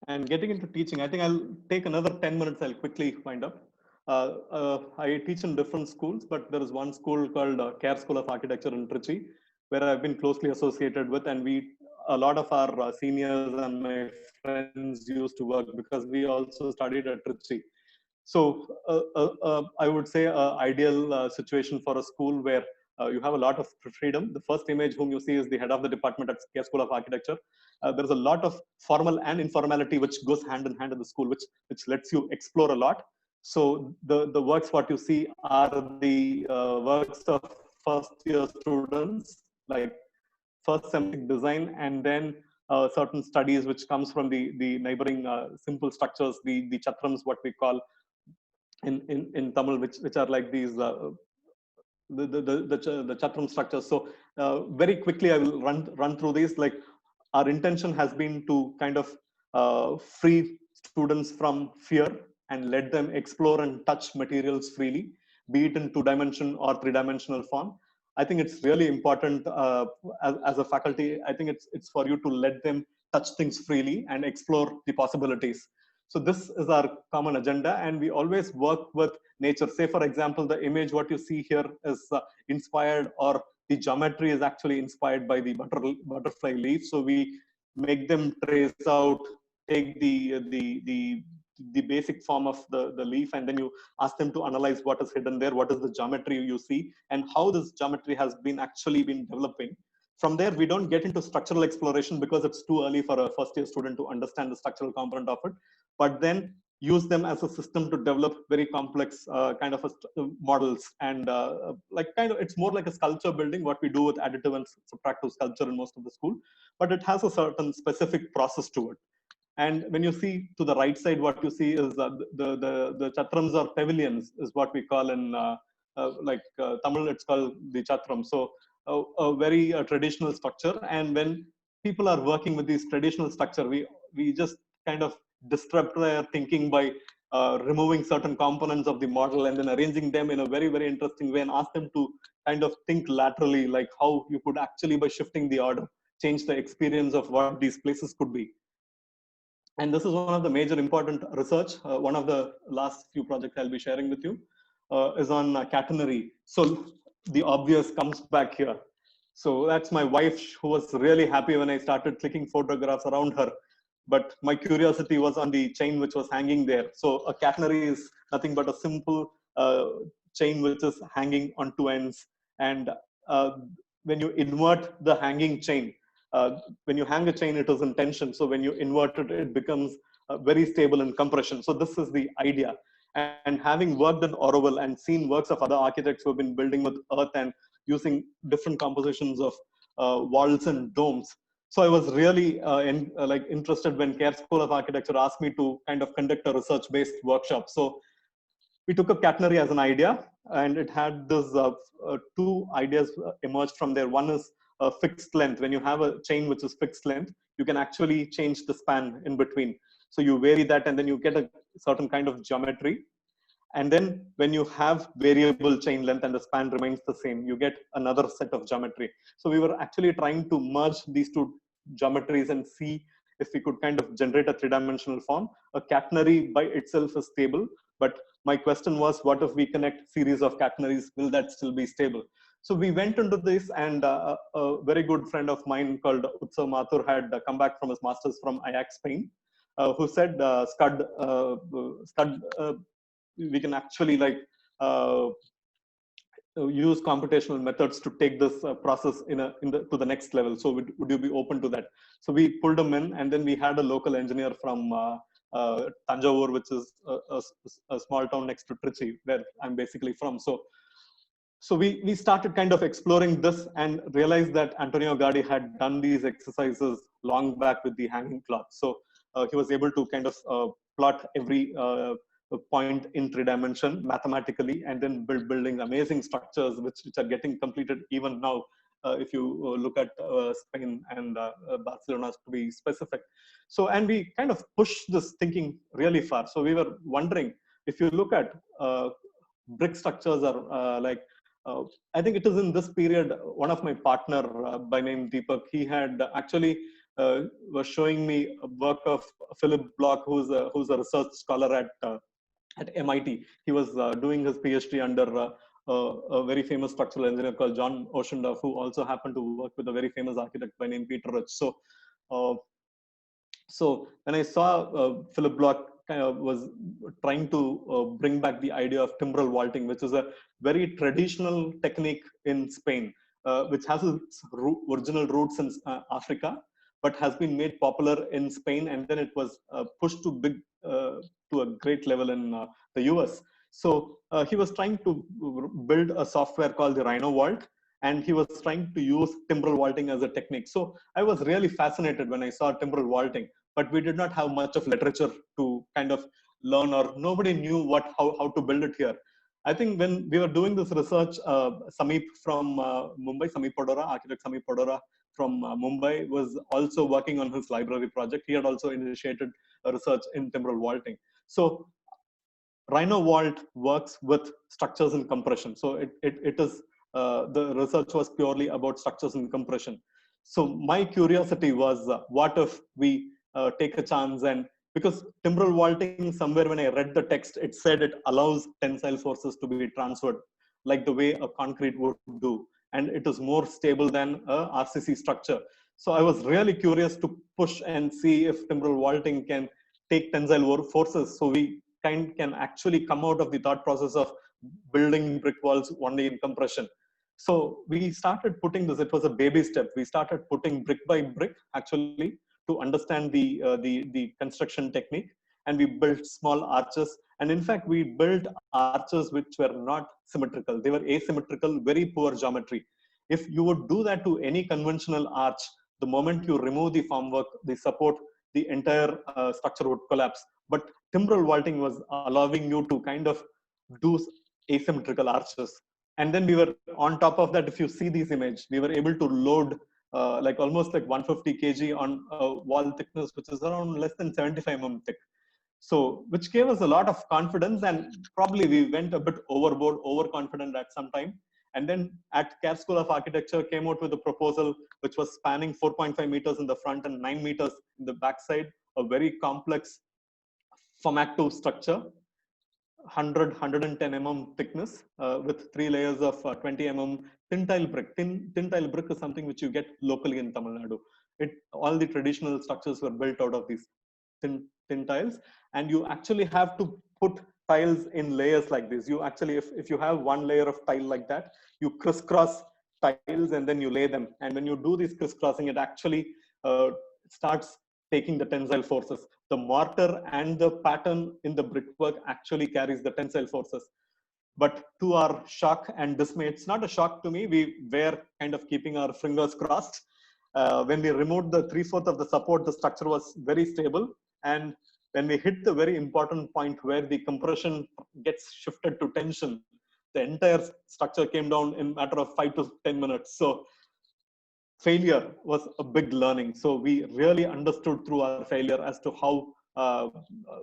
Speaker 2: And getting into teaching, I think I'll take another 10 minutes. I'll quickly wind up. I teach in different schools, but there is one school called CARE School of Architecture in Trichy, where I've been closely associated with, and a lot of our seniors and my friends used to work because we also studied at Trichy. So I would say an ideal situation for a school where you have a lot of freedom. The first image whom you see is the head of the department at CARE School of Architecture. There's a lot of formal and informality which goes hand in hand in the school, which lets you explore a lot. So the works what you see are the works of first year students, like first semester design, and then certain studies which comes from the neighboring simple structures, the chatrams, what we call in Tamil, which are like these the chatram structures. So very quickly, I will run through these. Like our intention has been to kind of free students from fear and let them explore and touch materials freely, be it in 2-dimension or 3-dimensional form. I think it's really important as a faculty. I think it's for you to let them touch things freely and explore the possibilities. So this is our common agenda, and we always work with nature. Say, for example, the image what you see here is inspired, or the geometry is actually inspired by the butterfly leaf. So we make them trace out, take the basic form of the leaf, and then you ask them to analyze what is hidden there, what is the geometry you see, and how this geometry has been actually been developing. From there, we don't get into structural exploration because it's too early for a first year student to understand the structural component of it. But then use them as a system to develop very complex kind of models. And like kind of, it's more like a sculpture building, what we do with additive and subtractive sculpture in most of the school, but it has a certain specific process to it. And when you see to the right side, what you see is the chatrams or pavilions is what we call in Tamil, it's called the chatram. So a very traditional structure. And when people are working with these traditional structure, we just kind of disrupt their thinking by removing certain components of the model and then arranging them in a very, very interesting way, and ask them to kind of think laterally, like how you could actually, by shifting the order, change the experience of what these places could be. And this is one of the major important research. One of the last few projects I'll be sharing with you is on catenary. So the obvious comes back here. So that's my wife, who was really happy when I started clicking photographs around her. But my curiosity was on the chain which was hanging there. So a catenary is nothing but a simple chain which is hanging on two ends. And when you invert the hanging chain, when you hang a chain, it is in tension. So when you invert it, it becomes very stable in compression. So this is the idea. And having worked in Auroville and seen works of other architects who have been building with earth and using different compositions of walls and domes, so I was really interested when CARE School of Architecture asked me to kind of conduct a research-based workshop. So we took up catenary as an idea, and it had this two ideas emerged from there. One is fixed length. When you have a chain which is fixed length, you can actually change the span in between. So you vary that, and then you get a certain kind of geometry. And then when you have variable chain length and the span remains the same, you get another set of geometry. So we were actually trying to merge these two geometries and see if we could kind of generate a three-dimensional form. A catenary by itself is stable, but my question was, what if we connect series of catenaries? Will that still be stable? So we went into this, and a very good friend of mine called Utsav Mathur had come back from his master's from Ajax, Spain, who said, Scud, we can actually use computational methods to take this process to the next level. So would you be open to that? So we pulled him in, and then we had a local engineer from Tanjavur, which is a small town next to Trichy, where I'm basically from. So we started kind of exploring this and realized that Antonio Gaudi had done these exercises long back with the hanging cloth. So he was able to kind of plot every point in three dimension mathematically, and then building amazing structures which are getting completed even now. If you look at Spain and Barcelona, to be specific. So, and we kind of pushed this thinking really far. So we were wondering, if you look at brick structures are I think it is in this period, one of my partner by name Deepak, he had actually was showing me a work of Philip Bloch, who's a research scholar at MIT. He was doing his PhD under a very famous structural engineer called John Oshendorf, who also happened to work with a very famous architect by name Peter Rich. So when I saw Philip Bloch was trying to bring back the idea of timbral vaulting, which is a very traditional technique in Spain, which has its original roots in Africa, but has been made popular in Spain, and then it was pushed to a great level in the US. So he was trying to build a software called the Rhino Vault, and he was trying to use timbral vaulting as a technique. So I was really fascinated when I saw timbral vaulting, but we did not have much of literature to kind of learn, or nobody knew how to build it here. I think when we were doing this research, Sameep from Mumbai, Sameep Podora, architect Sameep Podora from Mumbai, was also working on his library project. He had also initiated a research in timbral vaulting. So Rhino Vault works with structures and compression. So it is, the research was purely about structures and compression. So my curiosity was, what if we take a chance, and because timbral vaulting, somewhere when I read the text, it said it allows tensile forces to be transferred like the way a concrete would do, and it is more stable than a RCC structure. So I was really curious to push and see if timbral vaulting can take tensile forces, so we can actually come out of the thought process of building brick walls only in compression. So we started putting this, it was a baby step. We started putting brick by brick actually to understand the construction technique. and we built small arches. And in fact, we built arches which were not symmetrical. They were asymmetrical, very poor geometry. If you would do that to any conventional arch, the moment you remove the formwork, the support, the entire structure would collapse. But timbral vaulting was allowing you to kind of do asymmetrical arches. And then we were on top of that. If you see this image, we were able to load like almost like 150 kg on a wall thickness, which is around less than 75 mm thick. So, which gave us a lot of confidence, and probably we went a bit overboard, overconfident at some time. And then at CARE School of Architecture came out with a proposal which was spanning 4.5 meters in the front and 9 meters in the backside, a very complex FOMAC2 structure, 110 mm thickness with 3 layers of 20 mm thin tile brick. Thin tile brick is something which you get locally in Tamil Nadu. All the traditional structures were built out of these thin tiles, and you actually have to put tiles in layers like this. You actually, if you have one layer of tile like that, you crisscross tiles and then you lay them. And when you do this crisscrossing, it actually starts taking the tensile forces. The mortar and the pattern in the brickwork actually carries the tensile forces. But to our shock and dismay, it's not a shock to me. We were kind of keeping our fingers crossed. When we removed the 3/4 of the support, the structure was very stable. And when we hit the very important point where the compression gets shifted to tension, the entire structure came down in a matter of 5 to 10 minutes. So failure was a big learning. So we really understood through our failure as to how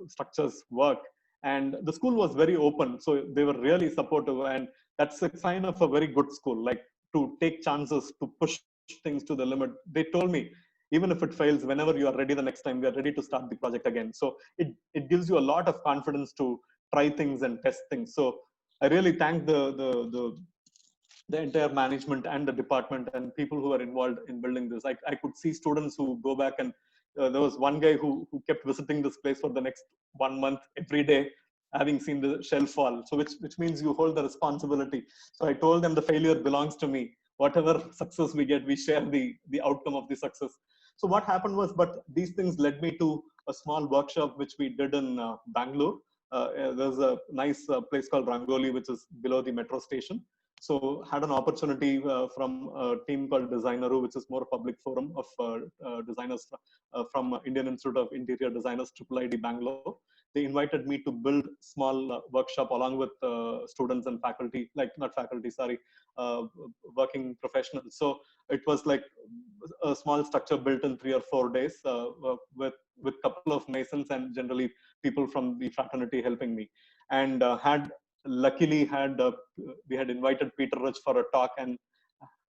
Speaker 2: structures work. And the school was very open. So they were really supportive. And that's a sign of a very good school, like to take chances, to push things to the limit. They told me, even if it fails, whenever you are ready the next time, we are ready to start the project again. So it gives you a lot of confidence to try things and test things. So I really thank the entire management and the department and people who are involved in building this. I could see students who go back, and there was one guy who kept visiting this place for the next 1 month every day, having seen the shell fall. So which means you hold the responsibility. So I told them the failure belongs to me. Whatever success we get, we share the outcome of the success. So what happened was, but these things led me to a small workshop which we did in Bangalore. There's a nice place called Rangoli, which is below the metro station. So had an opportunity from a team called Designeru, which is more public forum of designers from Indian Institute of Interior Designers, IIID Bangalore. They invited me to build small workshop along with students and faculty, like not faculty, sorry, working professionals. So it was like a small structure built in 3 or 4 days with couple of masons and generally people from the fraternity helping me. And luckily we had invited Peter Rich for a talk, and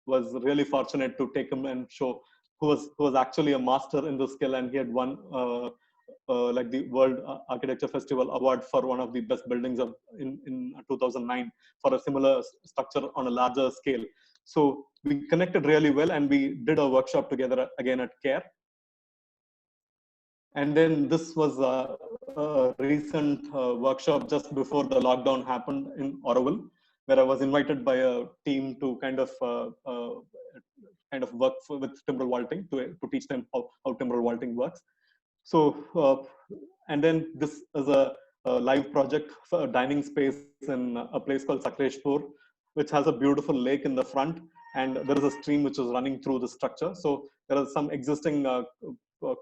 Speaker 2: was really fortunate to take him and show who was actually a master in the skill, and he had won like the World Architecture Festival award for one of the best buildings in 2009 for a similar structure on a larger scale. So we connected really well, and we did a workshop together again at CARE. And then this was a recent workshop just before the lockdown happened in Auroville, where I was invited by a team to kind of work with timbral vaulting to teach them how timbral vaulting works. So, and then this is a live project for a dining space in a place called Sakleshpur, which has a beautiful lake in the front, and there is a stream which is running through the structure. So there are some existing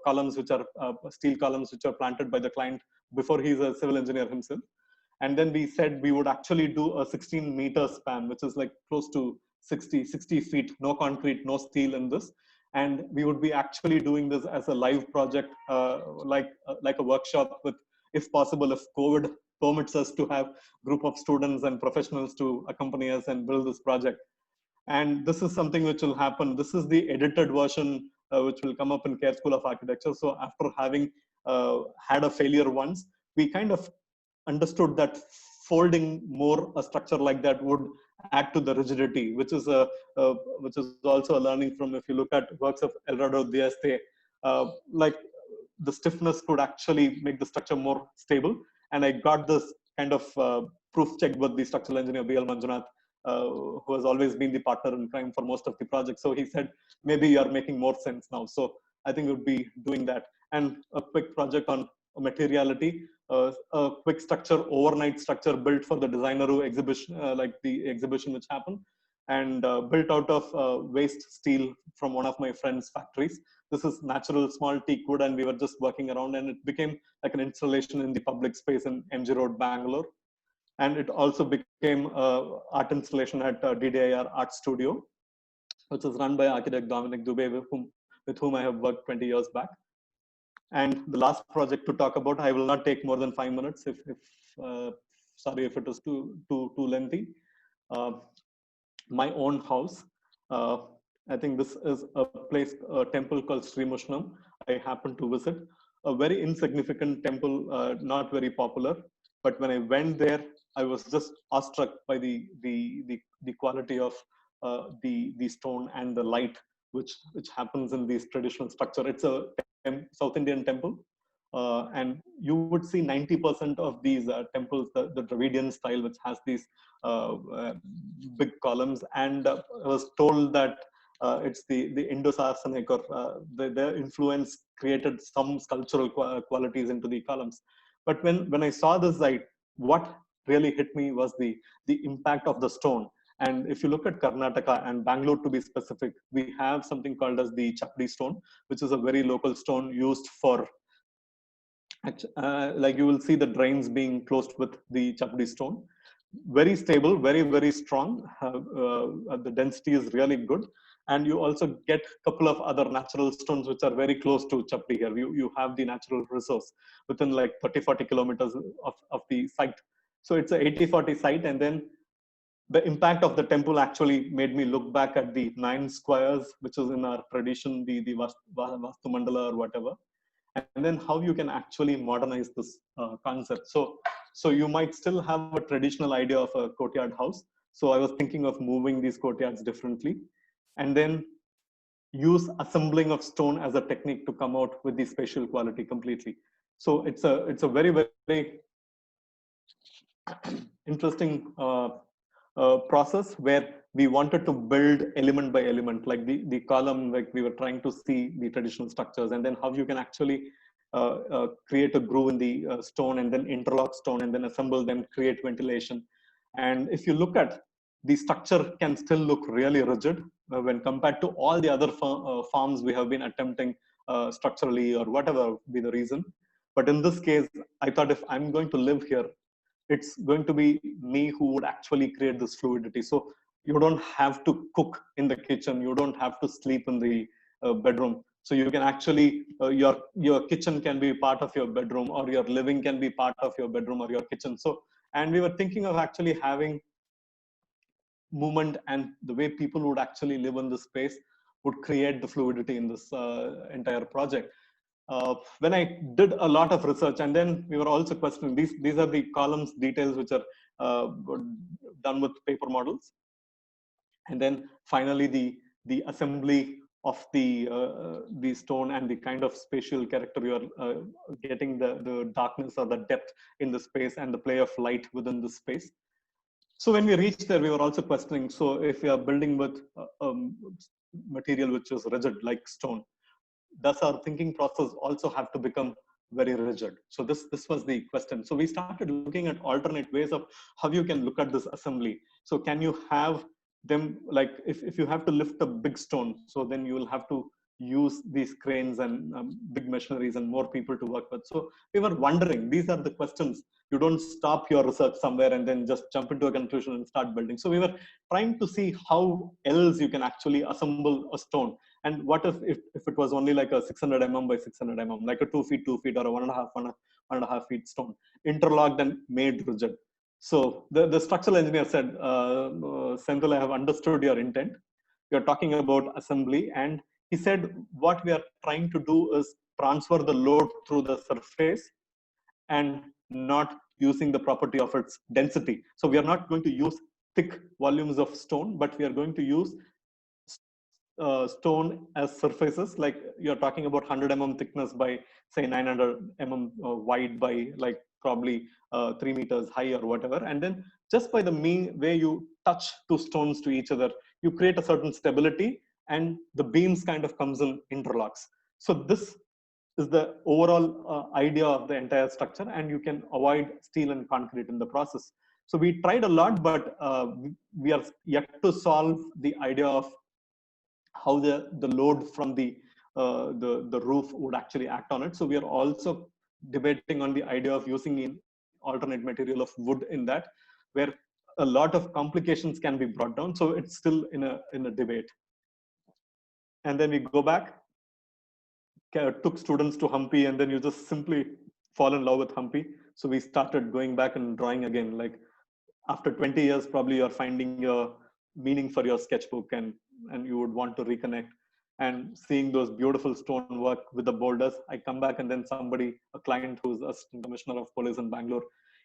Speaker 2: columns, which are steel columns, which are planted by the client before he's a civil engineer himself. And then we said we would actually do a 16-meter span, which is like close to 60 feet, no concrete, no steel in this. And we would be actually doing this as a live project, like a workshop with, if possible, if COVID permits us to have group of students and professionals to accompany us and build this project. And this is something which will happen. This is the edited version, which will come up in CARE School of Architecture. So after having had a failure once, we kind of understood that folding more a structure like that would add to the rigidity, which is also a learning from, if you look at works of Elrado Dieste, like the stiffness could actually make the structure more stable. And I got this kind of proof check with the structural engineer B.L. Manjunath, who has always been the partner in crime for most of the projects. So he said, maybe you are making more sense now. So I think we would be doing that. And a quick project on materiality, a quick structure, overnight structure built for the designer exhibition, like the exhibition which happened, and built out of waste steel from one of my friend's factories. This is natural small teak wood, and we were just working around, and it became like an installation in the public space in MG Road, Bangalore. And it also became art installation at DDIR Art Studio, which is run by architect Dominic Dubé, with whom I have worked 20 years back. And the last project to talk about, I will not take more than 5 minutes. Sorry if it is too lengthy. My own house. I think this is a place, a temple called Sri Mushnam. I happened to visit a very insignificant temple, not very popular. But when I went there, I was just awestruck by the quality of the stone and the light which happens in these traditional structure. It's a South Indian temple, and you would see 90% of these temples, the Dravidian style, which has these big columns. And I was told that it's the Indo-Saracenic, or their influence created some sculptural qualities into the columns. But when I saw this site, what really hit me was the impact of the stone. And if you look at Karnataka and Bangalore to be specific, we have something called as the Chapdi stone, which is a very local stone used for, like you will see the drains being closed with the Chapdi stone. Very stable, very, very strong. The density is really good. And you also get a couple of other natural stones which are very close to Chapdi here. You have the natural resource within like 30-40 kilometers of the site. So it's a 80-40 site. And then the impact of the temple actually made me look back at the 9 squares, which is in our tradition, the Vastu Mandala or whatever. And then how you can actually modernize this concept. So you might still have a traditional idea of a courtyard house. So I was thinking of moving these courtyards differently, and then use assembling of stone as a technique to come out with the spatial quality completely. So it's a very, very interesting process where we wanted to build element by element, like the column, like we were trying to see the traditional structures, and then how you can actually create a groove in the stone, and then interlock stone, and then assemble them, create ventilation. And if you look at the structure, can still look really rigid when compared to all the other forms we have been attempting structurally, or whatever be the reason. But in this case, I thought, if I'm going to live here, it's going to be me who would actually create this fluidity. So you don't have to cook in the kitchen, you don't have to sleep in the bedroom. So you can actually, your kitchen can be part of your bedroom, or your living can be part of your bedroom or your kitchen. So, and we were thinking of actually having movement, and the way people would actually live in this space would create the fluidity in this entire project. When I did a lot of research, and then we were also questioning, these are the columns details which are done with paper models. And then finally the assembly of the stone, and the kind of spatial character you are getting, the darkness or the depth in the space, and the play of light within the space. So when we reached there, we were also questioning, so if we are building with material which is rigid like stone, does our thinking process also have to become very rigid? So this was the question. So we started looking at alternate ways of how you can look at this assembly. So can you have them, like if you have to lift a big stone, so then you will have to use these cranes and big machineries and more people to work with. So we were wondering, these are the questions. You don't stop your research somewhere and then just jump into a conclusion and start building. So we were trying to see how else you can actually assemble a stone. And what if it was only like a 600 mm by 600 mm, like a 2 feet, 2 feet, or a 1.5 feet stone, interlocked and made rigid. So the structural engineer said, Senthil, I have understood your intent. You're talking about assembly. And he said, what we are trying to do is transfer the load through the surface and not using the property of its density. So we are not going to use thick volumes of stone, but we are going to use stone as surfaces. Like you're talking about 100 mm thickness by say 900 mm wide by like probably 3 meters high or whatever. And then just by the mean way you touch two stones to each other, you create a certain stability, and the beams kind of comes in interlocks. So this is the overall idea of the entire structure, and you can avoid steel and concrete in the process. So we tried a lot, but we are yet to solve the idea of how the load from the roof would actually act on it. So we are also debating on the idea of using an alternate material of wood in that, where a lot of complications can be brought down. So it's still in a debate. And then we go back, took students to Hampi, and then you just simply fall in love with Hampi. So we started going back and drawing again. Like after 20 years, probably you're finding a meaning for your sketchbook, and you would want to reconnect. And seeing those beautiful stonework with the boulders, I come back, and then somebody, a client who's Assistant Commissioner of Police in Bangalore,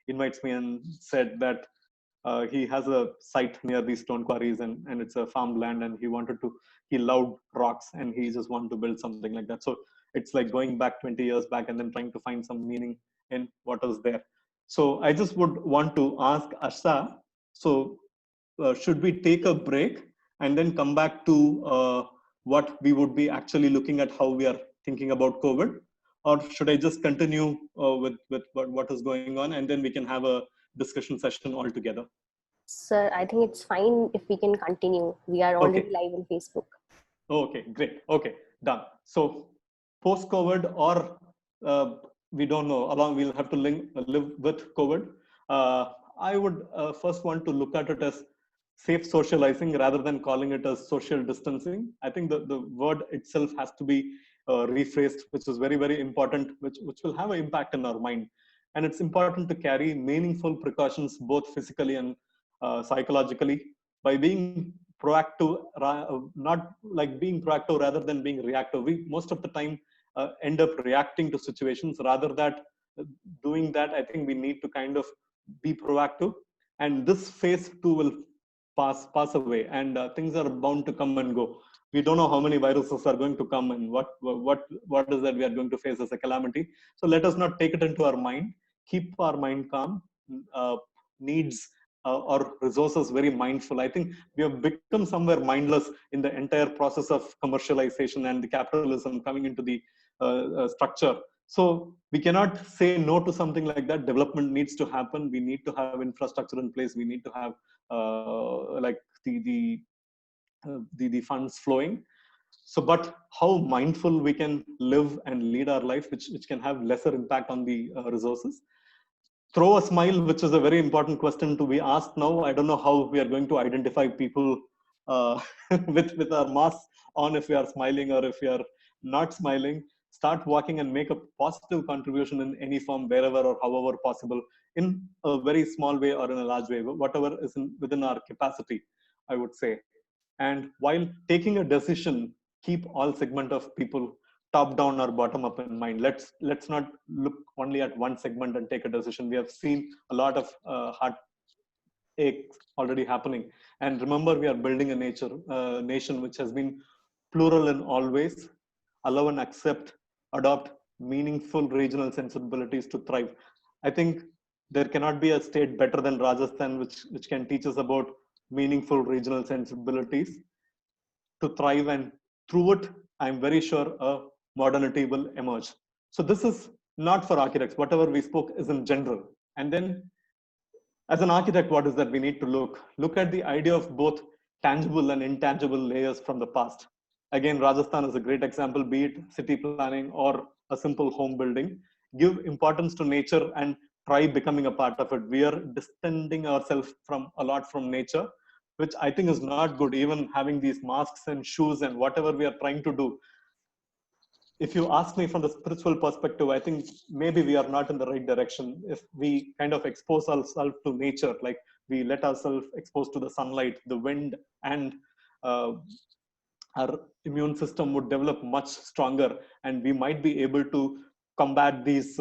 Speaker 2: invites me and said that he has a site near these stone quarries, and it's a farmland, and he loved rocks, and he just wanted to build something like that. So it's like going back 20 years back and then trying to find some meaning in what is there. So I just would want to ask Asha, so should we take a break and then come back to what we would be actually looking at, how we are thinking about COVID? Or should I just continue with what is going on, and then we can have a discussion session altogether?
Speaker 1: Sir, I think it's fine if we can continue. We are already
Speaker 2: Okay.
Speaker 1: live on Facebook.
Speaker 2: Okay, great. Okay, done. So post-COVID, or we don't know, we'll have to live with COVID. I would first want to look at it as safe socializing rather than calling it as social distancing. I think the word itself has to be rephrased, which is very, very important, which will have an impact in our mind. And it's important to carry meaningful precautions, both physically and psychologically, by being proactive, not like being proactive rather than being reactive. We most of the time end up reacting to situations rather than doing that. I think we need to kind of be proactive, and this phase too will pass away, and things are bound to come and go. We don't know how many viruses are going to come, and what is that we are going to face as a calamity. So let us not take it into our mind. Keep our mind calm. Needs or resources very mindful. I think we have become somewhere mindless in the entire process of commercialization and the capitalism coming into the structure. So we cannot say no to something like that. Development needs to happen. We need to have infrastructure in place. We need to have like the funds flowing. So, but how mindful we can live and lead our life, which can have lesser impact on the resources. Throw a smile, which is a very important question to be asked now. I don't know how we are going to identify people with our masks on, if we are smiling or if we are not smiling. Start walking and make a positive contribution in any form, wherever or however possible, in a very small way or in a large way, whatever is within our capacity, I would say. And while taking a decision, keep all segment of people, top down or bottom up, in mind. Let's not look only at one segment and take a decision. We have seen a lot of heart aches already happening. And remember, we are building a nation which has been plural in all ways. Allow and accept, adopt meaningful regional sensibilities to thrive. I think there cannot be a state better than Rajasthan, which can teach us about meaningful regional sensibilities to thrive, and through it, I'm very sure a modernity will emerge. So this is not for architects. Whatever we spoke is in general. And then as an architect, what is that we need to look at the idea of both tangible and intangible layers from the past. Again, Rajasthan is a great example, be it city planning or a simple home building. Give importance to nature and try becoming a part of it. We are distancing ourselves from a lot from nature, which I think is not good. Even having these masks and shoes and whatever we are trying to do, if you ask me from the spiritual perspective, I think maybe we are not in the right direction. If we kind of expose ourselves to nature, like we let ourselves expose to the sunlight, the wind, and our immune system would develop much stronger, and we might be able to combat these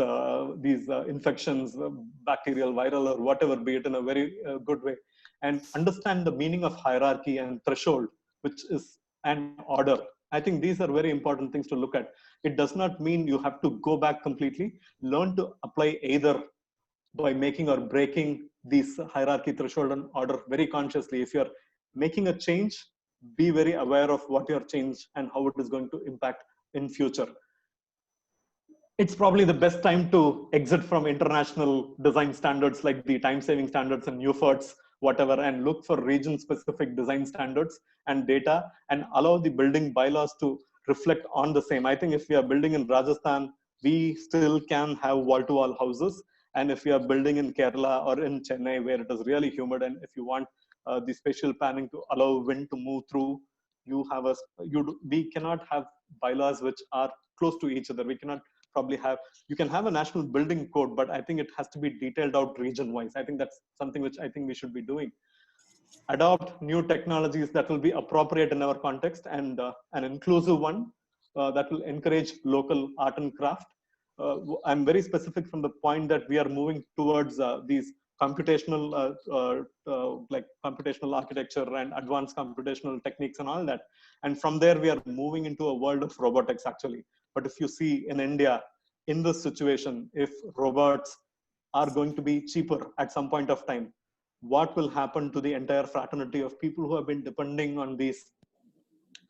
Speaker 2: infections, bacterial, viral, or whatever, be it in a very good way, and understand the meaning of hierarchy and threshold, which is an order. I think these are very important things to look at. It does not mean you have to go back completely. Learn to apply either by making or breaking these hierarchy, threshold, and order very consciously. If you're making a change, be very aware of what your change and how it is going to impact in future. it's probably the best time to exit from international design standards like the time-saving standards and UFORTS, whatever, and look for region-specific design standards and data, and allow the building bylaws to reflect on the same. I think if we are building in Rajasthan, we still can have wall-to-wall houses. And if we are building in Kerala or in Chennai, where it is really humid, and if you want the spatial planning to allow wind to move through, we cannot have bylaws which are close to each other. We cannot probably have, you can have a national building code, but I think it has to be detailed out region wise. I think that's something which I think we should be doing. Adopt new technologies that will be appropriate in our context, and an inclusive one that will encourage local art and craft. I'm very specific from the point that we are moving towards these computational like computational architecture and advanced computational techniques and all that, and from there we are moving into a world of robotics actually. But if you see in India, in this situation, if robots are going to be cheaper at some point of time, what will happen to the entire fraternity of people who have been depending on these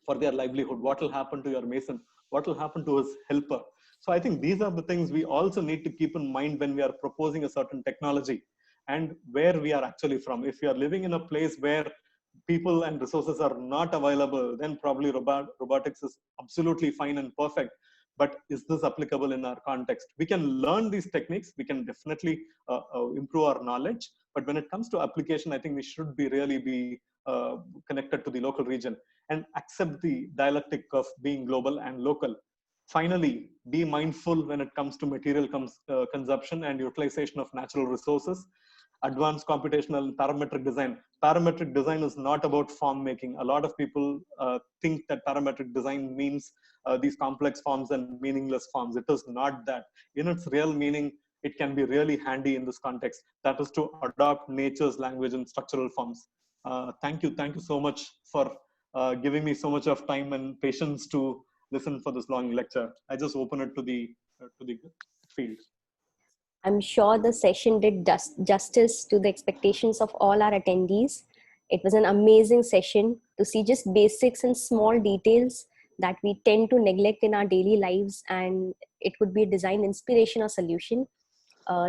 Speaker 2: for their livelihood? What will happen to your mason? What will happen to his helper? So I think these are the things we also need to keep in mind when we are proposing a certain technology and where we are actually from. If you are living in a place where people and resources are not available, then probably robotics is absolutely fine and perfect. But is this applicable in our context? We can learn these techniques. We can definitely improve our knowledge. But when it comes to application, I think we should be really be connected to the local region and accept the dialectic of being global and local. Finally, be mindful when it comes to material consumption and utilization of natural resources. Advanced computational and parametric design. Parametric design is not about form making. A lot of people think that parametric design means these complex forms and meaningless forms. It is not that. In its real meaning, it can be really handy in this context. That is to adopt nature's language and structural forms. Thank you so much for giving me so much of time and patience to listen for this long lecture. I just open it to the field.
Speaker 1: I'm sure the session did justice to the expectations of all our attendees. It was an amazing session to see just basics and small details that we tend to neglect in our daily lives, and it could be a design inspiration or solution.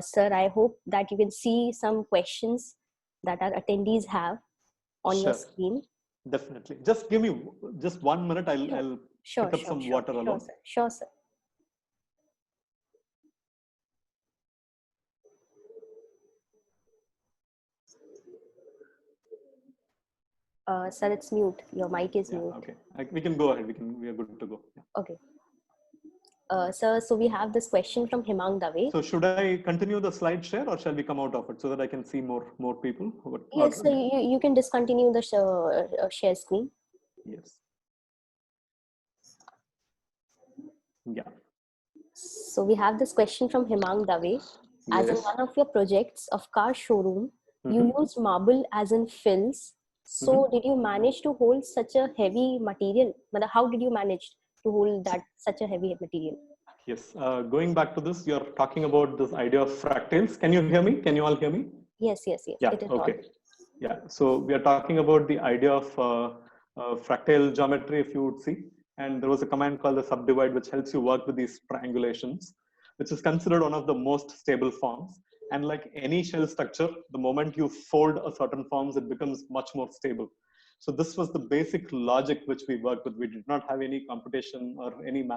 Speaker 1: Sir, I hope that you can see some questions that our attendees have on your screen.
Speaker 2: Definitely. Just give me just 1 minute. I'll pick up some water alone.
Speaker 1: Sure, sir. Sir, it's mute. Your mic is mute.
Speaker 2: Okay, we can go ahead. We are good to go. Yeah.
Speaker 1: Okay. Sir, so we have this question from Hemang Dave.
Speaker 2: So should I continue the slide share or shall we come out of it so that I can see more people?
Speaker 1: Yes, so you can discontinue the share screen.
Speaker 2: Yes. Yeah.
Speaker 1: So we have this question from Hemang Dave. As in one of your projects of car showroom, you used marble as in fills. So did you manage to hold such a heavy material? How did you manage to hold that such a heavy material?
Speaker 2: Yes, going back to this, you're talking about this idea of fractals. Can you hear me? Can you all hear me?
Speaker 1: Yes.
Speaker 2: Yeah, okay. Yeah, so we are talking about the idea of fractal geometry, if you would see. And there was a command called the subdivide, which helps you work with these triangulations, which is considered one of the most stable forms. And like any shell structure, the moment you fold a certain forms, it becomes much more stable. So this was the basic logic which we worked with. We did not have any computation or any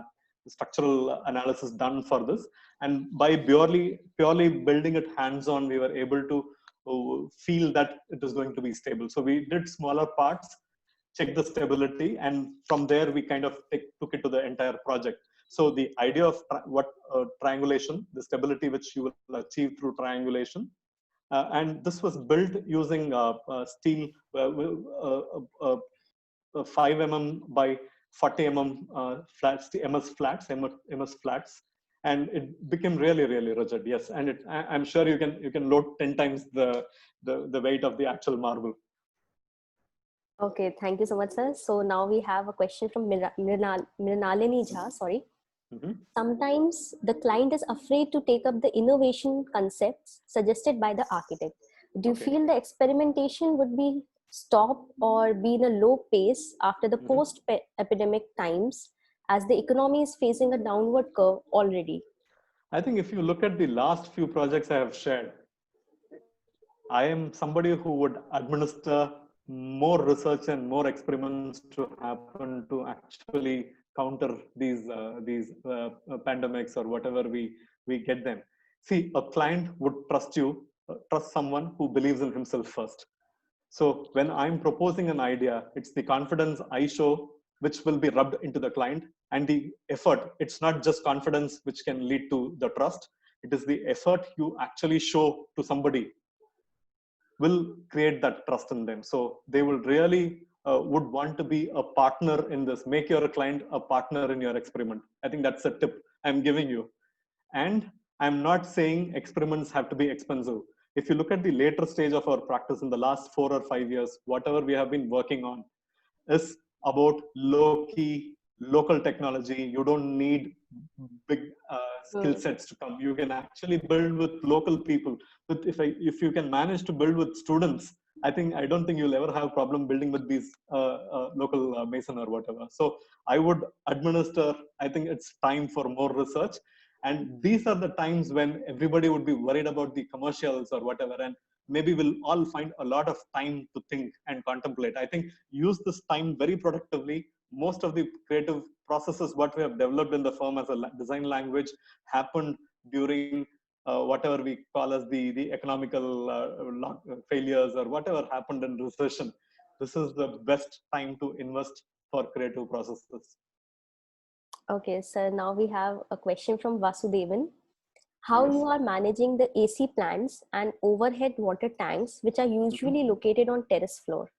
Speaker 2: structural analysis done for this. And by purely building it hands-on, we were able to feel that it is going to be stable. So we did smaller parts, check the stability, and from there we kind of took it to the entire project. So the idea of triangulation, the stability which you will achieve through triangulation, and this was built using steel 5 mm by 40 mm MS flats, and it became really rigid. Yes, and I'm sure you can load 10 times the weight of the actual marble.
Speaker 1: Okay, thank you so much, sir. So now we have a question from Mrinalini Jha. Sorry. Sometimes the client is afraid to take up the innovation concepts suggested by the architect. Do you feel the experimentation would be stopped or be in a low pace after the post-epidemic times, as the economy is facing a downward curve already?
Speaker 2: I think if you look at the last few projects I have shared, I am somebody who would administer more research and more experiments to happen to actually counter these pandemics or whatever we get them. See, a client would trust you, trust someone who believes in himself first. So when I'm proposing an idea, it's the confidence I show which will be rubbed into the client, and the effort. It's not just confidence which can lead to the trust. It is the effort you actually show to somebody will create that trust in them. So they will really would want to be a partner in this. Make your client a partner in your experiment. I think that's a tip I'm giving you. And I'm not saying experiments have to be expensive. If you look at the later stage of our practice in the last 4 or 5 years, whatever we have been working on is about low key, local technology. You don't need big skill sets to come. You can actually build with local people. But if you can manage to build with students, I don't think you'll ever have a problem building with these local mason or whatever. So I would administer. I think it's time for more research, and these are the times when everybody would be worried about the commercials or whatever, and maybe we'll all find a lot of time to think and contemplate. I think use this time very productively. Most of the creative processes what we have developed in the firm as a design language happened during whatever we call as the economical failures or whatever happened in recession. This is the best time to invest for creative processes.
Speaker 1: Okay, so now we have a question from Vasudevan. How you are managing the AC plants and overhead water tanks, which are usually located on terrace floor?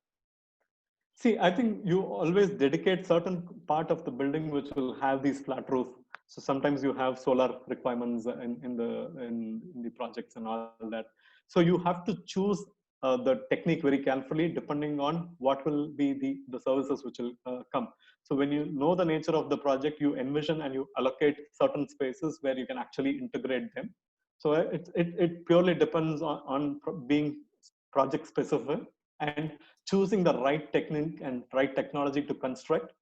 Speaker 2: See, I think you always dedicate certain part of the building which will have these flat roof. So sometimes you have solar requirements in the projects and all that. So you have to choose the technique very carefully depending on what will be the services which will come. So when you know the nature of the project, you envision and you allocate certain spaces where you can actually integrate them. So it purely depends on being project specific and choosing the right technique and right technology to construct.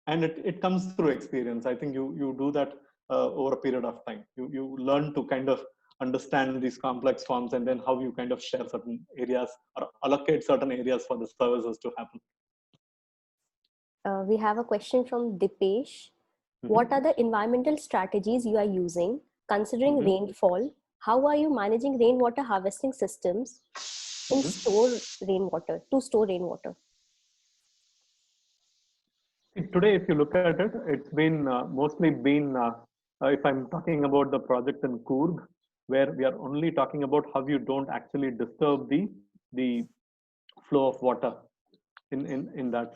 Speaker 2: And it comes through experience. I think you do that over a period of time. You learn to kind of understand these complex forms, and then how you kind of share certain areas or allocate certain areas for the services to happen.
Speaker 1: We have a question from Dipesh. What are the environmental strategies you are using considering rainfall? How are you managing rainwater harvesting systems in store rainwater to store rainwater?
Speaker 2: Today, if you look at it, it's been mostly been, if I'm talking about the project in Coorg, where we are only talking about how you don't actually disturb the flow of water in that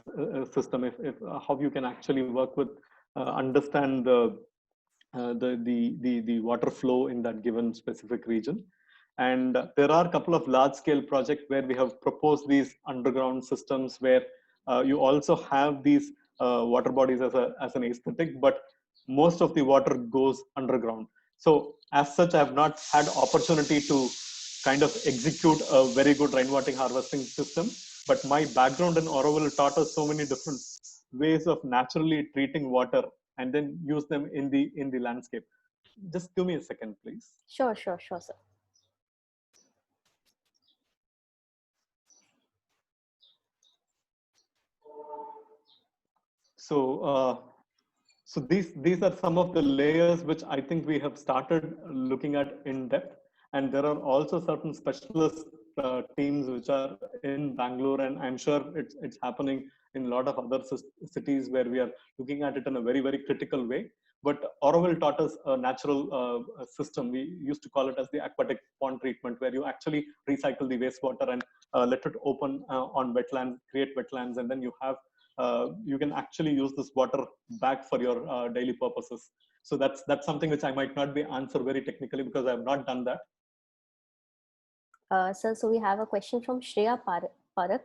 Speaker 2: system. If how you can actually work with understand the water flow in that given specific region. And there are a couple of large scale projects where we have proposed these underground systems where you also have these water bodies as an aesthetic, but most of the water goes underground. So as such, I have not had opportunity to kind of execute a very good rainwater harvesting system, but my background in Auroville taught us so many different ways of naturally treating water and then use them in the landscape. Just give me a second, please.
Speaker 1: Sure, sir.
Speaker 2: So these are some of the layers which I think we have started looking at in depth, and there are also certain specialist teams which are in Bangalore, and I'm sure it's happening in a lot of other cities where we are looking at it in a very, very critical way. But Auroville taught us a natural system. We used to call it as the aquatic pond treatment, where you actually recycle the wastewater and let it open on wetlands, create wetlands, and then you have you can actually use this water back for your daily purposes. So that's something which I might not be answer very technically because I have not done that.
Speaker 1: So we have a question from Shreya Parak.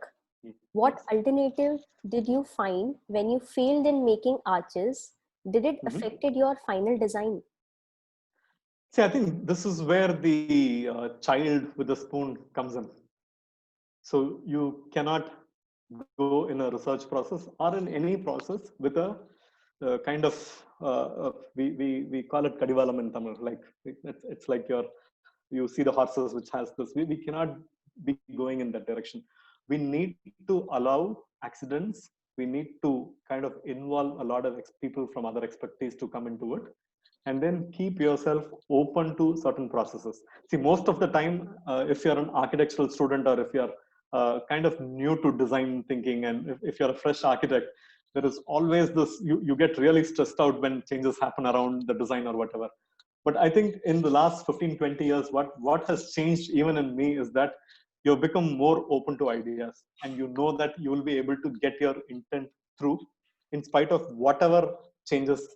Speaker 1: What alternative did you find when you failed in making arches? Did it affected your final design?
Speaker 2: See, I think this is where the child with the spoon comes in. So you cannot go in a research process or in any process with a kind of we call it kadivalam in Tamil. Like it's like you see the horses which has this. We cannot be going in that direction. We need to allow accidents. We need to kind of involve a lot of people from other expertise to come into it, and then keep yourself open to certain processes. See, most of the time, if you're an architectural student or if you're kind of new to design thinking, and if you're a fresh architect, there is always this, you get really stressed out when changes happen around the design or whatever. But I think in the last 15, 20 years, what has changed even in me is that you've become more open to ideas, and you know that you will be able to get your intent through in spite of whatever changes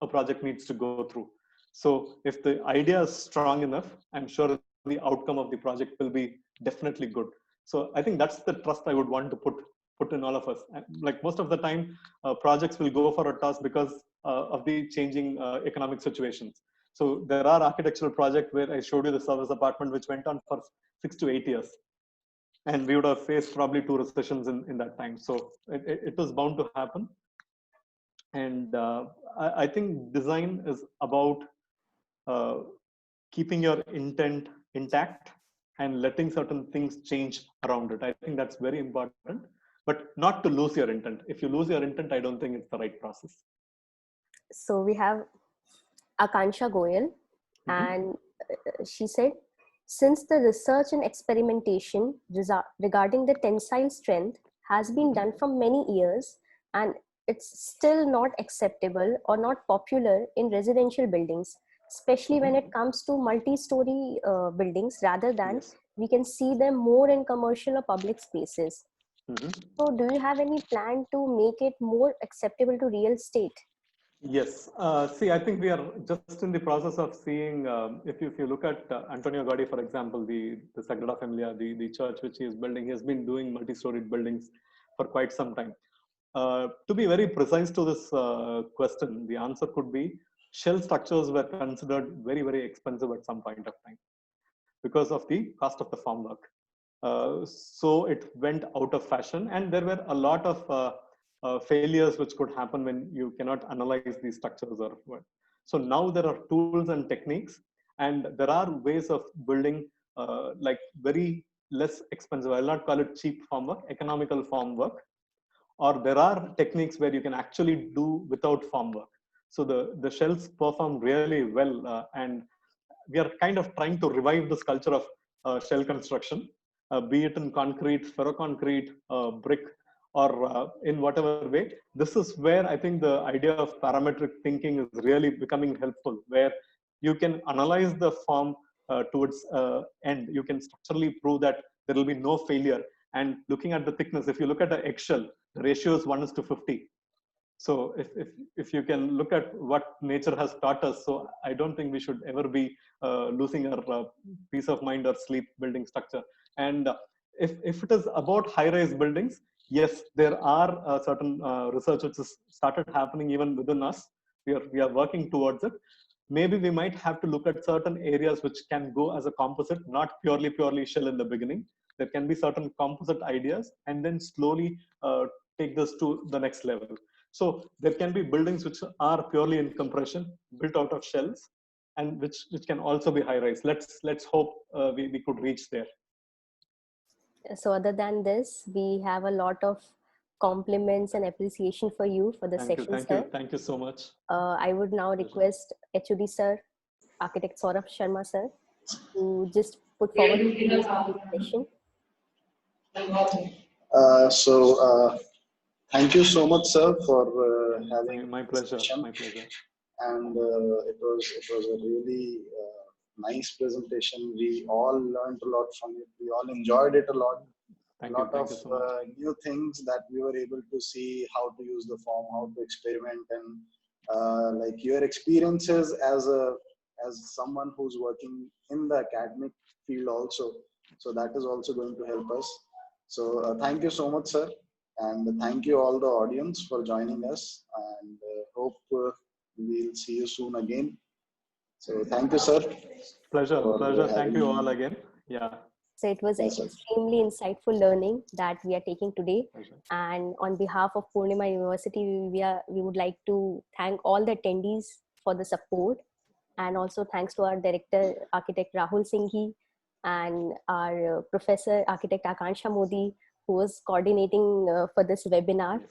Speaker 2: a project needs to go through. So if the idea is strong enough, I'm sure the outcome of the project will be definitely good. So I think that's the trust I would want to put in all of us. Like most of the time, projects will go for a toss because of the changing economic situations. So there are architectural projects where I showed you the service apartment, which went on for 6 to 8 years. And we would have faced probably 2 recessions in that time. So it was bound to happen. And I think design is about keeping your intent intact and letting certain things change around it. I think that's very important, but not to lose your intent. If you lose your intent, I don't think it's the right process.
Speaker 1: So we have Akansha Goyal, and she said, since the research and experimentation regarding the tensile strength has been done for many years, and it's still not acceptable or not popular in residential buildings, especially when it comes to multi-story buildings, rather than we can see them more in commercial or public spaces. So do you have any plan to make it more acceptable to real estate?
Speaker 2: Yes. See, I think we are just in the process of seeing, if you look at Antonio Gaudi, for example, the Sagrada Familia, the church which he is building, he has been doing multi-storied buildings for quite some time. To be very precise to this question, the answer could be shell structures were considered very, very expensive at some point of time because of the cost of the formwork. So it went out of fashion, and there were a lot of failures which could happen when you cannot analyze these structures or what. So now there are tools and techniques, and there are ways of building like very less expensive. I'll not call it cheap formwork, economical formwork, or there are techniques where you can actually do without formwork. So the shells perform really well, and we are kind of trying to revive this culture of shell construction, be it in concrete, ferroconcrete, brick, or in whatever way. This is where I think the idea of parametric thinking is really becoming helpful, where you can analyze the form towards end. You can structurally prove that there will be no failure. And looking at the thickness, if you look at an eggshell, the ratio is 1:50. So if you can look at what nature has taught us, so I don't think we should ever be losing our peace of mind or sleep building structure. And if it is about high-rise buildings, yes, there are certain research which has started happening even within us. We are working towards it. Maybe we might have to look at certain areas which can go as a composite, not purely shell in the beginning. There can be certain composite ideas, and then slowly take this to the next level. So there can be buildings which are purely in compression, built out of shells, and which can also be high rise. Let's hope we could reach there.
Speaker 1: So other than this, we have a lot of compliments and appreciation for you for the session, sir.
Speaker 2: Thank you so much.
Speaker 1: I would now request HOD sir, Architect Saurabh Sharma sir, to just put forward the session.
Speaker 4: Thank you so much, sir, for having
Speaker 2: my pleasure. My pleasure.
Speaker 4: And it was a really nice presentation. We all learned a lot from it. We all enjoyed it a lot. A lot of new things that we were able to see, how to use the form, how to experiment, and like your experiences as someone who's working in the academic field also. So that is also going to help us. So thank you so much, sir. And thank you all the audience for joining us, and hope we'll see you soon again. So thank you, sir.
Speaker 2: Pleasure. Thank you all again. Yeah.
Speaker 1: So it was
Speaker 4: Yes, sir.
Speaker 1: extremely insightful learning that we are taking today.
Speaker 2: Pleasure.
Speaker 1: And on behalf of Purnima University, we would like to thank all the attendees for the support. And also thanks to our director, architect Rahul Singhi, and our professor, architect Akansha Modi, who was coordinating for this webinar.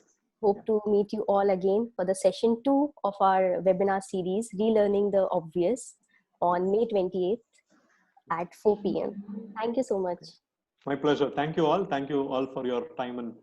Speaker 1: Hope to meet you all again for the session 2 of our webinar series, Relearning the Obvious, on May 28th at 4 p.m. Thank you so much.
Speaker 2: My pleasure. Thank you all. Thank you all for your time and